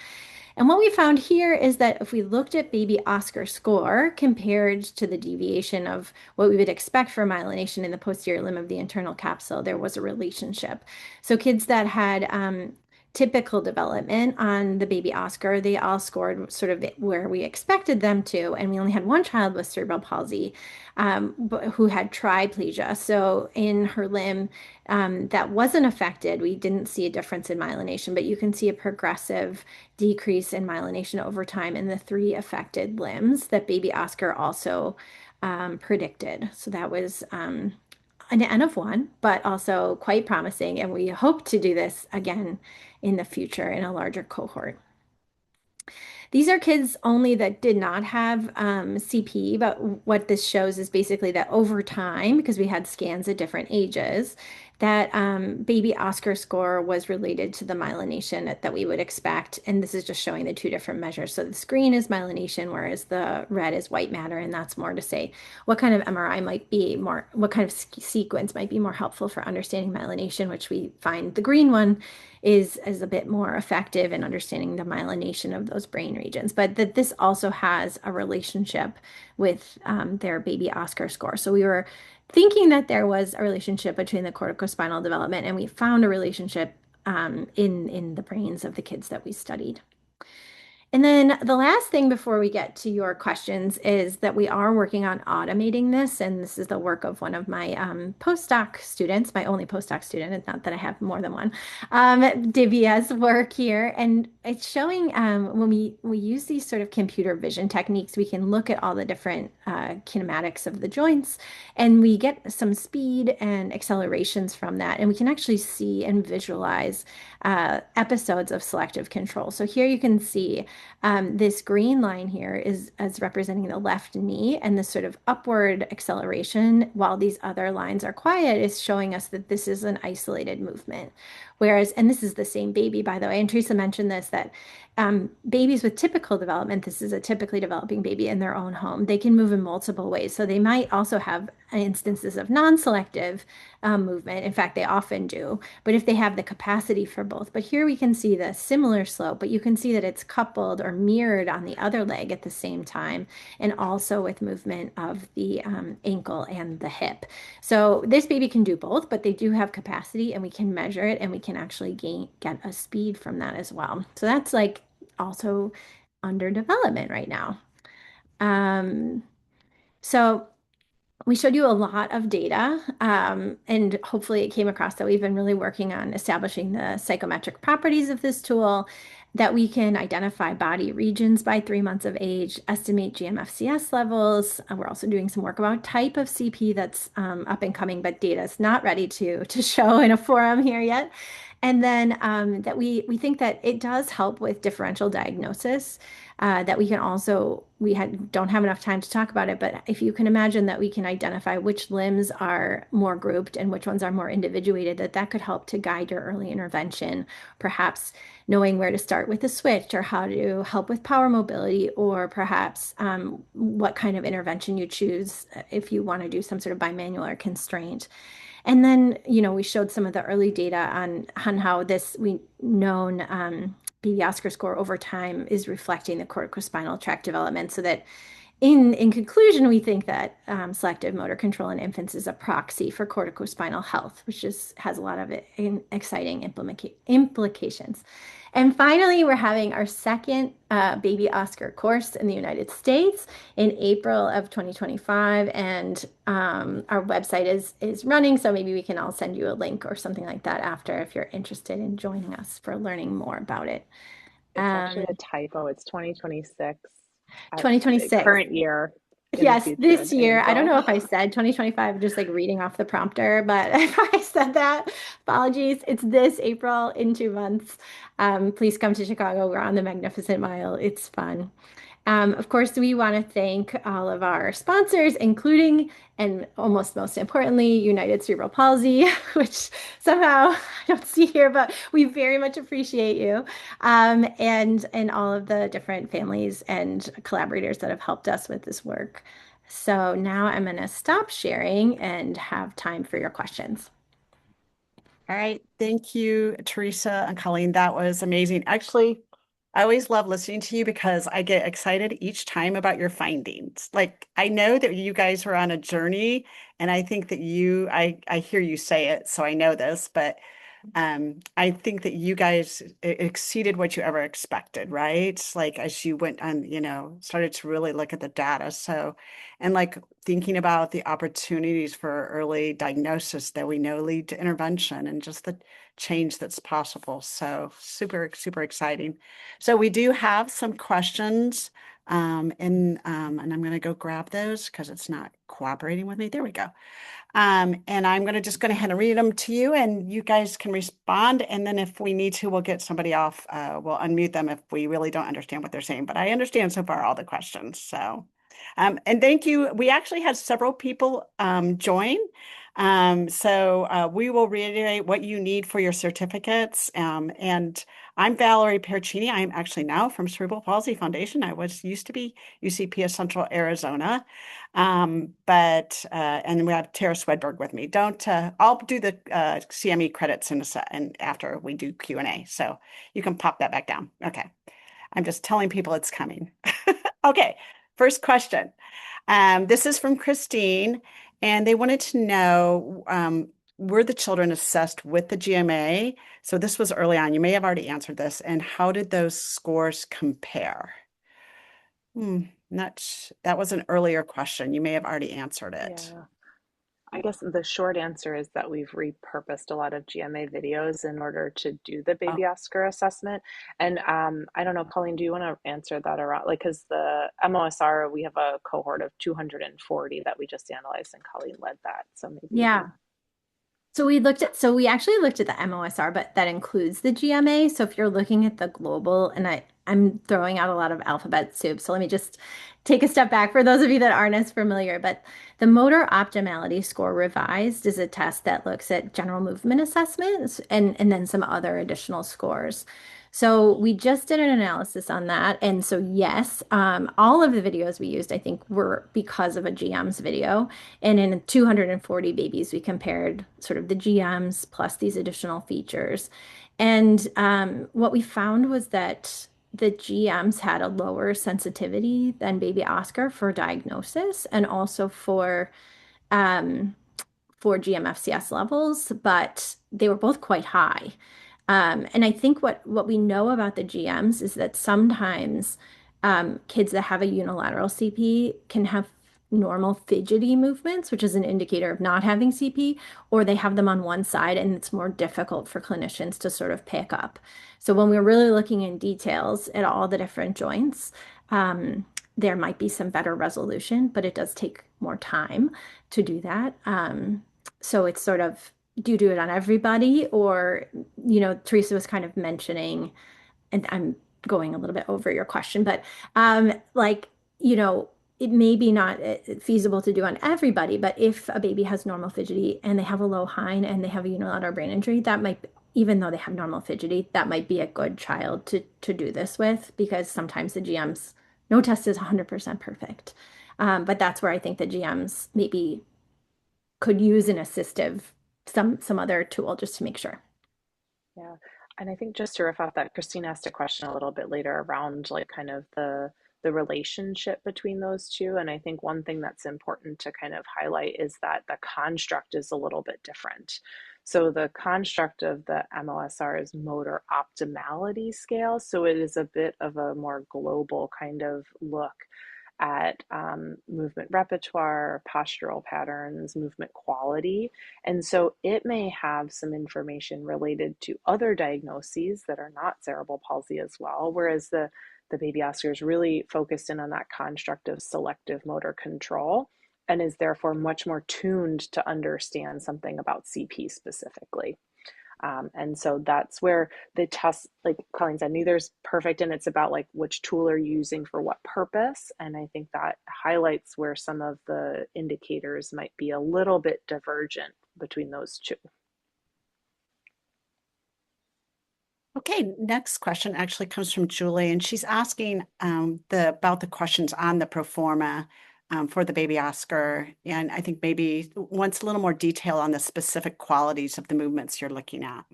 C: And what we found here is that if we looked at baby Oscar score compared to the deviation of what we would expect for myelination in the posterior limb of the internal capsule, there was a relationship. So kids that had typical development on the baby Oscar, they all scored sort of where we expected them to. And we only had one child with cerebral palsy who had triplegia. So in her limb that wasn't affected, we didn't see a difference in myelination, but you can see a progressive decrease in myelination over time in the three affected limbs that baby Oscar also predicted. So that was an N of one, but also quite promising. And we hope to do this again in the future in a larger cohort. These are kids only that did not have CP, but what this shows is basically that over time, because we had scans at different ages, that baby Oscar score was related to the myelination that we would expect. And this is just showing the two different measures. So the green is myelination, whereas the red is white matter. And that's more to say what kind of MRI might be more, what kind of sequence might be more helpful for understanding myelination, which we find the green one is a bit more effective in understanding the myelination of those brain regions, but that this also has a relationship with their baby Oscar score. So we were thinking that there was a relationship between the corticospinal development, and we found a relationship in the brains of the kids that we studied. And then the last thing before we get to your questions is that we are working on automating this. And this is the work of one of my postdoc students, my only postdoc student. It's not that I have more than one. Divya's work here. And it's showing when we use these sort of computer vision techniques, we can look at all the different kinematics of the joints and we get some speed and accelerations from that. And we can actually see and visualize episodes of selective control. So here you can see this green line here is as representing the left knee, and this sort of upward acceleration, while these other lines are quiet, is showing us that this is an isolated movement. Whereas, and this is the same baby, by the way, and Theresa mentioned this, that babies with typical development, this is a typically developing baby in their own home, they can move in multiple ways. So they might also have instances of non-selective movement. In fact, they often do. But if they have the capacity for both, but here we can see the similar slope, but you can see that it's coupled or mirrored on the other leg at the same time, and also with movement of the ankle and the hip. So this baby can do both, but they do have capacity, and we can measure it, and we can actually get a speed from that as well. So that's like also under development right now. So we showed you a lot of data, and hopefully it came across that we've been really working on establishing the psychometric properties of this tool, that we can identify body regions by 3 months of age, estimate GM-FCS levels. We're also doing some work about type of CP that's up and coming, but data is not ready to show in a forum here yet. And then that we think that it does help with differential diagnosis, that we can also, don't have enough time to talk about it, but if you can imagine that we can identify which limbs are more grouped and which ones are more individuated, that could help to guide your early intervention, perhaps knowing where to start with the switch or how to help with power mobility, or perhaps what kind of intervention you choose if you want to do some sort of bimanual or constraint. And then, we showed some of the early data on how this baby Oscar score over time is reflecting the corticospinal tract development, so that in conclusion, we think that selective motor control in infants is a proxy for corticospinal health, which has a lot of exciting implications. And finally, we're having our second Baby Oscar course in the United States in April of 2025, and our website is running, so maybe we can all send you a link or something like that after if you're interested in joining us for learning more about it.
D: It's actually a typo. It's 2026.
C: 2026.
D: Current year. in the
C: Yes,
D: future
C: this
D: in
C: year. I don't
D: April.
C: know if I said 2025, just like reading off the prompter, but if I said that, apologies. It's this April in 2 months. Please come to Chicago. We're on the Magnificent Mile. It's fun. Of course, we want to thank all of our sponsors, including and almost most importantly, United Cerebral Palsy, which somehow I don't see here, but we very much appreciate you, and all of the different families and collaborators that have helped us with this work. So now I'm going to stop sharing and have time for your questions.
A: All right. Thank you, Theresa and Colleen. That was amazing. Actually, I always love listening to you because I get excited each time about your findings. Like I know that you guys were on a journey, and I think that I hear you say it, so I know this, but I think that you guys exceeded what you ever expected, right? Like as you went on, started to really look at the data. So, and like thinking about the opportunities for early diagnosis that we know lead to intervention and just the change that's possible. So super, super exciting. So we do have some questions. And I'm going to go grab those because it's not cooperating with me. There we go. And I'm going to just go ahead and read them to you, and you guys can respond. And then if we need to, we'll get somebody off. We'll unmute them if we really don't understand what they're saying. But I understand so far all the questions. So, and thank you. We actually had several people join. So we will reiterate what you need for your certificates. And I'm Valerie Percini. I'm actually now from Cerebral Palsy Foundation. I used to be UCP Central Arizona. And we have Tara Swedberg with me. I'll do the CME credits in a set and after we do Q&A. So you can pop that back down. Okay. I'm just telling people it's coming. Okay. First question. This is from Christine, and they wanted to know, were the children assessed with the GMA? So this was early on. You may have already answered this. And how did those scores compare? That was an earlier question. You may have already answered it.
D: Yeah. I guess the short answer is that we've repurposed a lot of GMA videos in order to do the
A: Oh,
D: baby Oscar assessment. And I don't know, Colleen, do you want to answer that around? Like, because the MOSR, we have a cohort of 240 that we just analyzed, and Colleen led that. So maybe you
C: Yeah.
D: can.
C: So we actually looked at the MOSR, but that includes the GMA. So if you're looking at the global, and I'm throwing out a lot of alphabet soup, so let me just take a step back for those of you that aren't as familiar. But the Motor Optimality Score Revised is a test that looks at general movement assessments and then some other additional scores. So we just did an analysis on that. And so yes, all of the videos we used, I think, were because of a GM's video. And in 240 babies, we compared sort of the GMs plus these additional features. And what we found was that the GMs had a lower sensitivity than BabyOSCAR for diagnosis and also um, for GMFCS levels, but they were both quite high. And I think what we know about the GMs is that sometimes kids that have a unilateral CP can have normal fidgety movements, which is an indicator of not having CP, or they have them on one side and it's more difficult for clinicians to sort of pick up. So when we're really looking in details at all the different joints, there might be some better resolution, but it does take more time to do that. So it's sort of, do you do it on everybody? Or, Theresa was kind of mentioning, and I'm going a little bit over your question, but like, it may be not feasible to do on everybody, but if a baby has normal fidgety and they have a low hind and they have a unilateral brain injury, that might, even though they have normal fidgety, that might be a good child to do this with, because sometimes the GMs, no test is 100% perfect. But that's where I think the GMs maybe could use an assistive, some other tool just to make sure.
D: Yeah. And I think just to riff off that, Christine asked a question a little bit later around like kind of the relationship between those two. And I think one thing that's important to kind of highlight is that the construct is a little bit different. So the construct of the MOSR is motor optimality scale. So it is a bit of a more global kind of look at movement repertoire, postural patterns, movement quality. And so it may have some information related to other diagnoses that are not cerebral palsy as well, whereas the the baby Oscar is really focused in on that construct of selective motor control and is therefore much more tuned to understand something about CP specifically. And so that's where the test, like Colleen said, neither's perfect, and it's about like which tool are you using for what purpose. And I think that highlights where some of the indicators might be a little bit divergent between those two.
A: Okay, next question actually comes from Julie, and she's asking about the questions on the pro forma for the baby Oscar, and I think maybe wants a little more detail on the specific qualities of the movements you're looking at,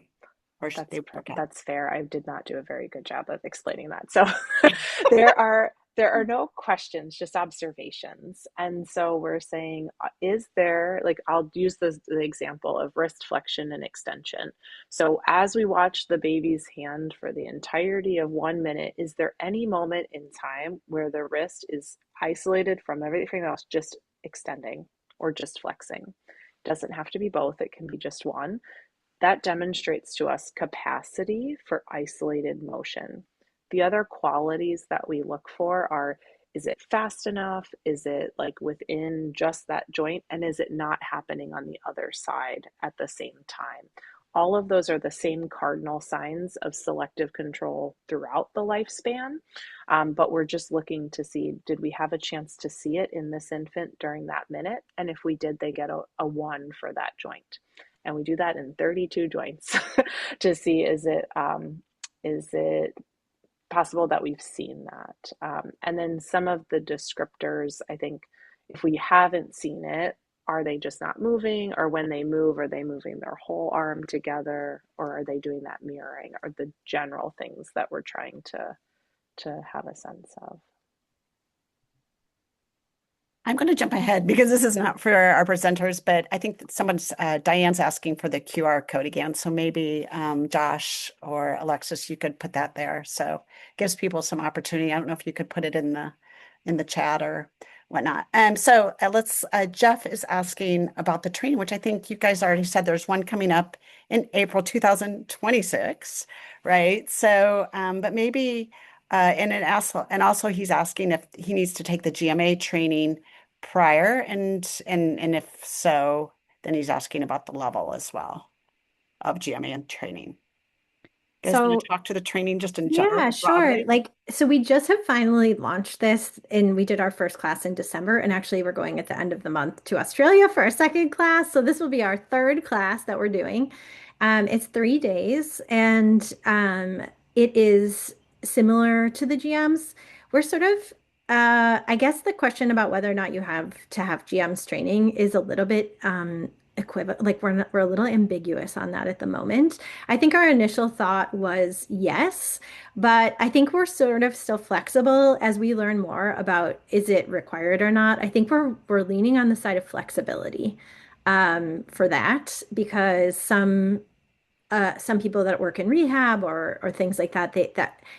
A: or
D: That's
A: they look at.
D: that's fair. I did not do a very good job of explaining that. So there are no questions, just observations. And so we're saying, is there, like, I'll use the example of wrist flexion and extension. So as we watch the baby's hand for the entirety of 1 minute, is there any moment in time where the wrist is isolated from everything else, just extending or just flexing? Doesn't have to be both, it can be just one. That demonstrates to us capacity for isolated motion. The other qualities that we look for are, is it fast enough? Is it like within just that joint? And is it not happening on the other side at the same time? All of those are the same cardinal signs of selective control throughout the lifespan, but we're just looking to see, did we have a chance to see it in this infant during that minute? And if we did, they get a 1 for that joint. And we do that in 32 joints to see, is it possible that we've seen that? And then some of the descriptors, I think, if we haven't seen it, are they just not moving? Or when they move, are they moving their whole arm together? Or are they doing that mirroring? Or the general things that we're trying to have a sense of.
A: I'm going to jump ahead because this is not for our presenters, but I think that Diane's asking for the QR code again. So maybe Josh or Alexis, you could put that there. So it gives people some opportunity. I don't know if you could put it in the chat or whatnot. So Jeff is asking about the training, which I think you guys already said there's one coming up in April 2026, right? So, but maybe, and also he's asking if he needs to take the GMA training prior, and if so, then he's asking about the level as well of GMA and training. You guys want to talk to the training just in general?
C: Yeah, sure.
A: Broadly?
C: So we just have finally launched this, and we did our first class in December, and actually we're going at the end of the month to Australia for our second class. So this will be our third class that we're doing. It's 3 days, and it is similar to the GMs. We're sort of, I guess the question about whether or not you have to have GMs training is a little bit equivalent. Like we're a little ambiguous on that at the moment. I think our initial thought was yes, but I think we're sort of still flexible as we learn more about is it required or not. I think we're leaning on the side of flexibility for that because some people that work in rehab or things like that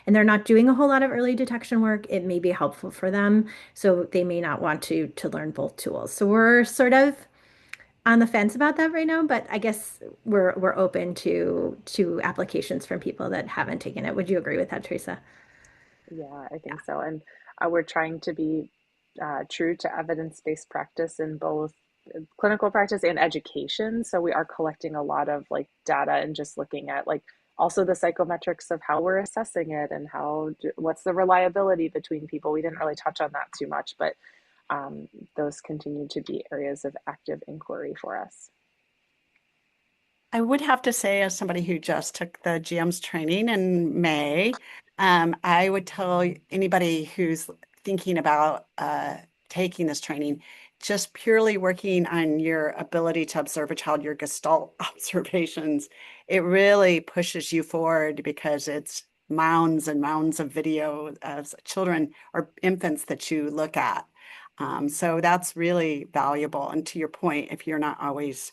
C: and they're not doing a whole lot of early detection work, it may be helpful for them. So they may not want to learn both tools. So we're sort of on the fence about that right now, but I guess we're open to applications from people that haven't taken it. Would you agree with that, Theresa?
D: Yeah, I think so. And we're trying to be true to evidence-based practice in both clinical practice and education. So we are collecting a lot of like data and just looking at like also the psychometrics of how we're assessing it and what's the reliability between people. We didn't really touch on that too much, but those continue to be areas of active inquiry for us.
A: I would have to say, as somebody who just took the GM's training in May, I would tell anybody who's thinking about taking this training, just purely working on your ability to observe a child, your Gestalt observations, it really pushes you forward because it's mounds and mounds of video of children or infants that you look at. So that's really valuable. And to your point, if you're not always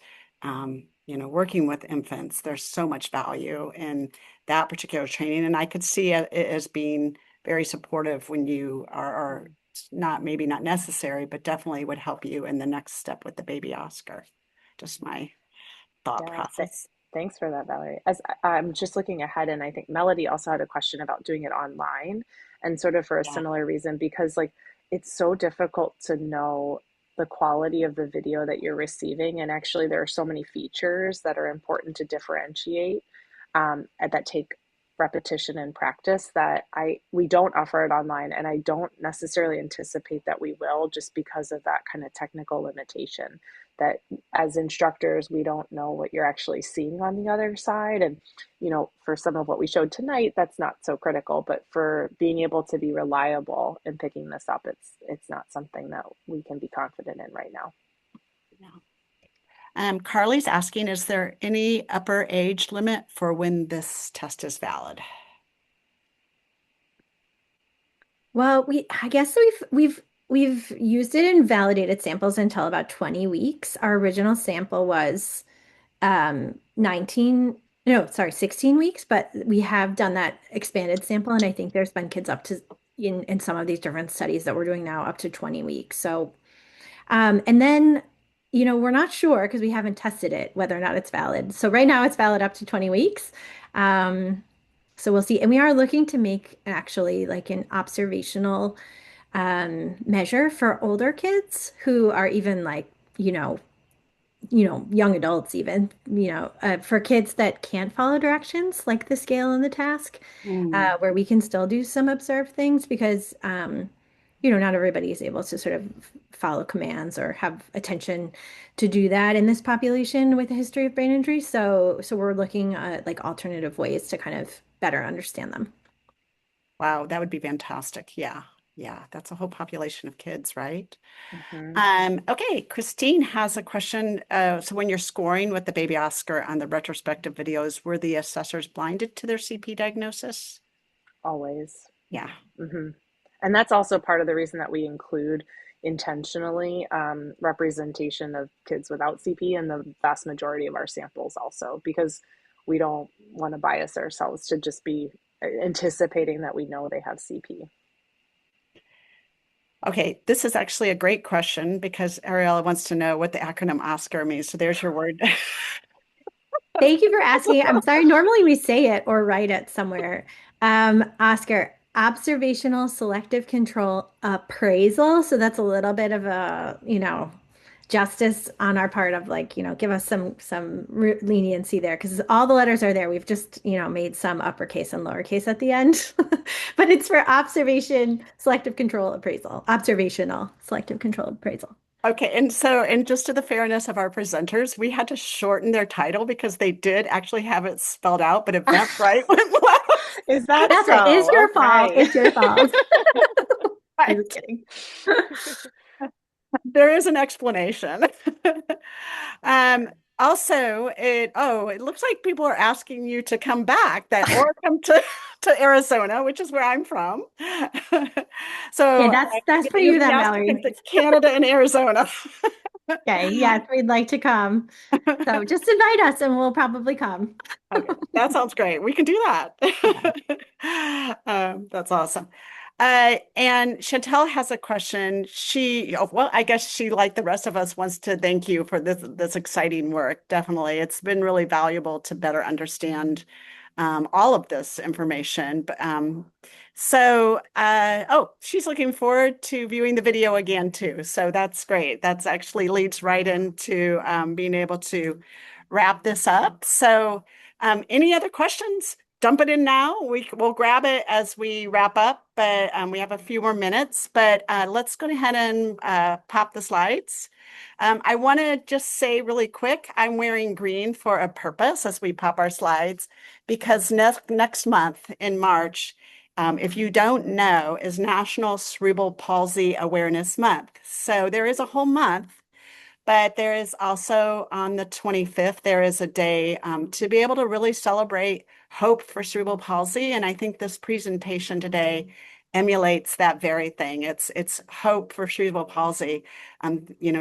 A: working with infants, there's so much value in that particular training. And I could see it as being very supportive when you are maybe not necessary, but definitely would help you in the next step with the baby Oscar. Just my thought
D: Yeah,
A: process.
D: Thanks for that, Valerie. As I'm just looking ahead, and I think Melody also had a question about doing it online, and sort of for a
A: Yeah.
D: similar reason, because like it's so difficult to know the quality of the video that you're receiving. And actually, there are so many features that are important to differentiate and that take repetition and practice that we don't offer it online, and I don't necessarily anticipate that we will, just because of that kind of technical limitation, that as instructors we don't know what you're actually seeing on the other side. And for some of what we showed tonight, that's not so critical, but for being able to be reliable in picking this up, it's not something that we can be confident in right now.
A: Yeah. Carly's asking, is there any upper age limit for when this test is valid?
C: Well, I guess we've used it in validated samples until about 20 weeks. Our original sample was 19, no, sorry, 16 weeks, but we have done that expanded sample, and I think there's been kids up to in some of these different studies that we're doing now up to 20 weeks. So and then, we're not sure because we haven't tested it whether or not it's valid. So right now it's valid up to 20 weeks. Um, so we'll see. And we are looking to make actually like an observational measure for older kids who are even like, young adults even, for kids that can't follow directions, like the scale and the task,
A: Mm.
C: where we can still do some observed things because, not everybody is able to sort of follow commands or have attention to do that in this population with a history of brain injury. So we're looking at like alternative ways to kind of better understand them.
A: Wow, that would be fantastic. Yeah. Yeah, that's a whole population of kids, right?
D: Mhm.
A: Okay, Christine has a question. So when you're scoring with the baby Oscar on the retrospective videos, were the assessors blinded to their CP diagnosis?
D: Always.
A: Yeah.
D: Hmm. And that's also part of the reason that we include intentionally representation of kids without CP in the vast majority of our samples, also because we don't want to bias ourselves to just be anticipating that we know they have CP.
A: Okay, this is actually a great question because Ariella wants to know what the acronym OSCAR means. So there's your word.
C: Thank you for asking. I'm sorry. Normally we say it or write it somewhere. Oscar, observational selective control appraisal. So that's a little bit of a, justice on our part of like, give us some leniency there because all the letters are there. We've just, made some uppercase and lowercase at the end. But it's for observation selective control appraisal. Observational selective control appraisal.
A: Okay, and just to the fairness of our presenters, we had to shorten their title because they did actually have it spelled out, but Eventbrite went last.
D: Is that
C: That's right. It's
D: so?
C: your fault.
D: Okay.
C: It's your fault. I'm
A: Right.
C: just kidding.
A: There is an explanation. Um, Also, it looks like people are asking you to come back or come to Arizona, which is where I'm from.
C: Okay,
A: So
C: that's for
A: you're
C: you
A: being
C: then,
A: asked to
C: Valerie.
A: come to Canada and Arizona.
C: Okay, yes, we'd like to come. So just invite us and we'll probably come.
A: Okay, that sounds great. We can do that.
C: Yeah.
A: That's awesome. And Chantel has a question. Well, I guess she, like the rest of us, wants to thank you for this exciting work. Definitely, it's been really valuable to better understand all of this information. But she's looking forward to viewing the video again too. So that's great. That's actually leads right into being able to wrap this up. So, any other questions? Dump it in now. We'll grab it as we wrap up, but we have a few more minutes. But let's go ahead and pop the slides. I want to just say really quick, I'm wearing green for a purpose as we pop our slides because next month in March, if you don't know, is National Cerebral Palsy Awareness Month. So there is a whole month, but there is also on the 25th, there is a day to be able to really celebrate hope for cerebral palsy. And I think this presentation today emulates that very thing. It's hope for cerebral palsy.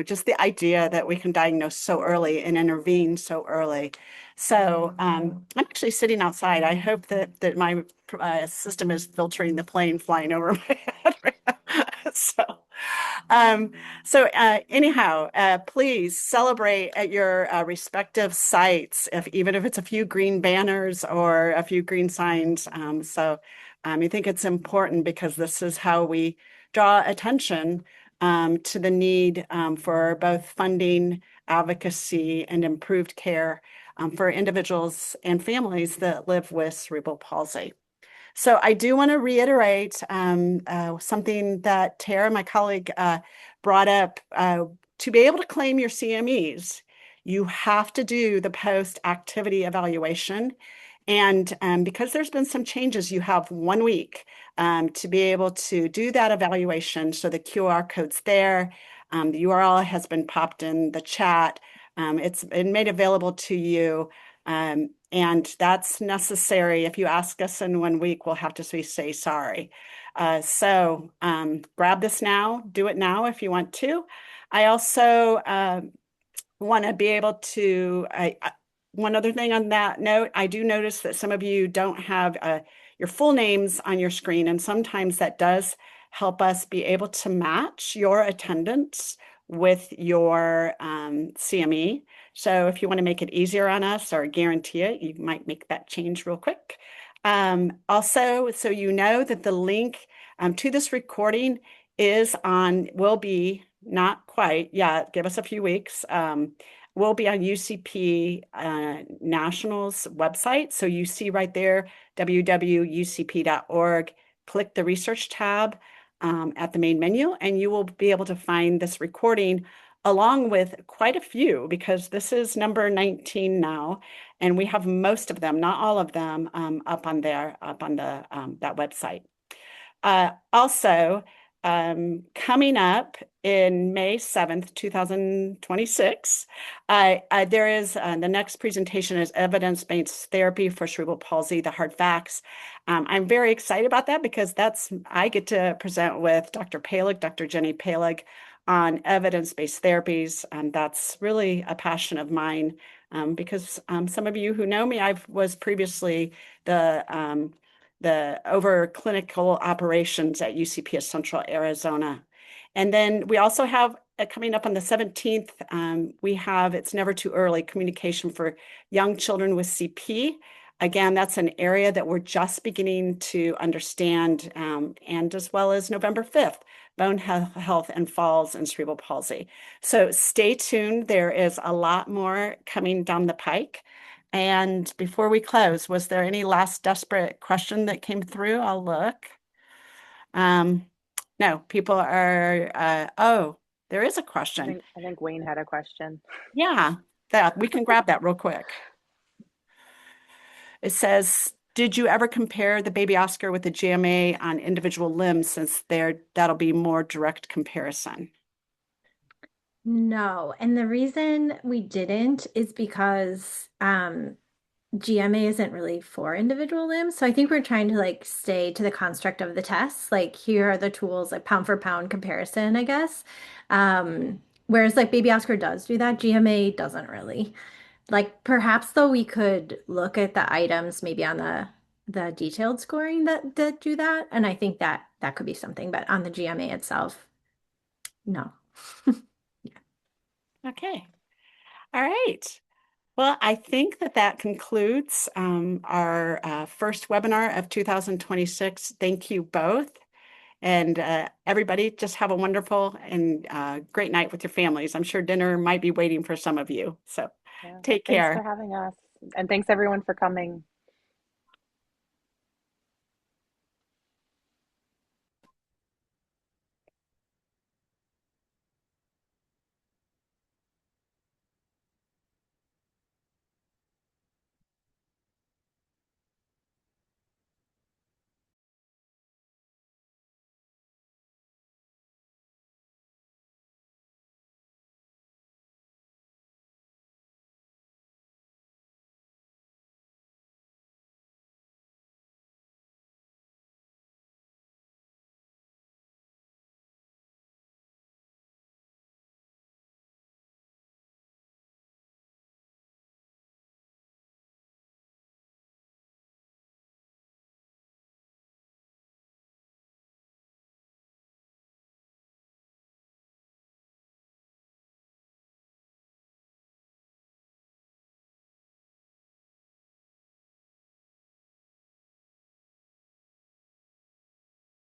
A: Just the idea that we can diagnose so early and intervene so early. So I'm actually sitting outside. I hope that my system is filtering the plane flying over my head right now. So, um, anyhow, please celebrate at your respective sites, if even if it's a few green banners or a few green signs. I think it's important because this is how we draw attention to the need for both funding, advocacy, and improved care for individuals and families that live with cerebral palsy. So I do want to reiterate something that Tara, my colleague, brought up. To be able to claim your CMEs, you have to do the post-activity evaluation. And because there's been some changes, you have 1 week to be able to do that evaluation. So the QR code's there. The URL has been popped in the chat. It's been made available to you. And that's necessary. If you ask us in 1 week, we'll have to say sorry. Grab this now, do it now if you want to. I also want to be able to, one other thing on that note, I do notice that some of you don't have your full names on your screen, and sometimes that does help us be able to match your attendance with your CME. So if you want to make it easier on us or guarantee it, you might make that change real quick. Also, so you know that the link to this recording will be not quite yet, give us a few weeks, will be on UCP National's website. So you see right there, www.ucp.org, click the research tab at the main menu, and you will be able to find this recording along with quite a few, because this is number 19 now, and we have most of them, not all of them, up on that website. Also, coming up in May 7th, 2026, there is the next presentation is evidence-based therapy for cerebral palsy, the hard facts. I'm very excited about that because I get to present with Dr. Palig, Dr. Jenny Palig, on evidence-based therapies. And that's really a passion of mine because some of you who know me, I was previously the over clinical operations at UCP of Central Arizona. And then we also have coming up on the 17th, we have It's Never Too Early, communication for young children with CP. Again, that's an area that we're just beginning to understand, and as well as November 5th, bone health and falls and cerebral palsy. So stay tuned. There is a lot more coming down the pike. And before we close, was there any last desperate question that came through? I'll look. No, people are, there is a question.
D: I think Wayne had a question.
A: Yeah, we can grab that real quick. It says, did you ever compare the BabyOSCAR with the GMA on individual limbs, since that'll be more direct comparison?
C: No, and the reason we didn't is because GMA isn't really for individual limbs. So I think we're trying to stay to the construct of the tests. Like here are the tools, like pound for pound comparison, I guess. Whereas BabyOSCAR does do that, GMA doesn't really. Perhaps though we could look at the items maybe on the detailed scoring that do that. And I think that could be something, but on the GMA itself, no.
A: Okay. All right. Well, I think that concludes our first webinar of 2026. Thank you both. And everybody, just have a wonderful and great night with your families. I'm sure dinner might be waiting for some of you. So take care.
D: Thanks for having us. And thanks everyone for coming.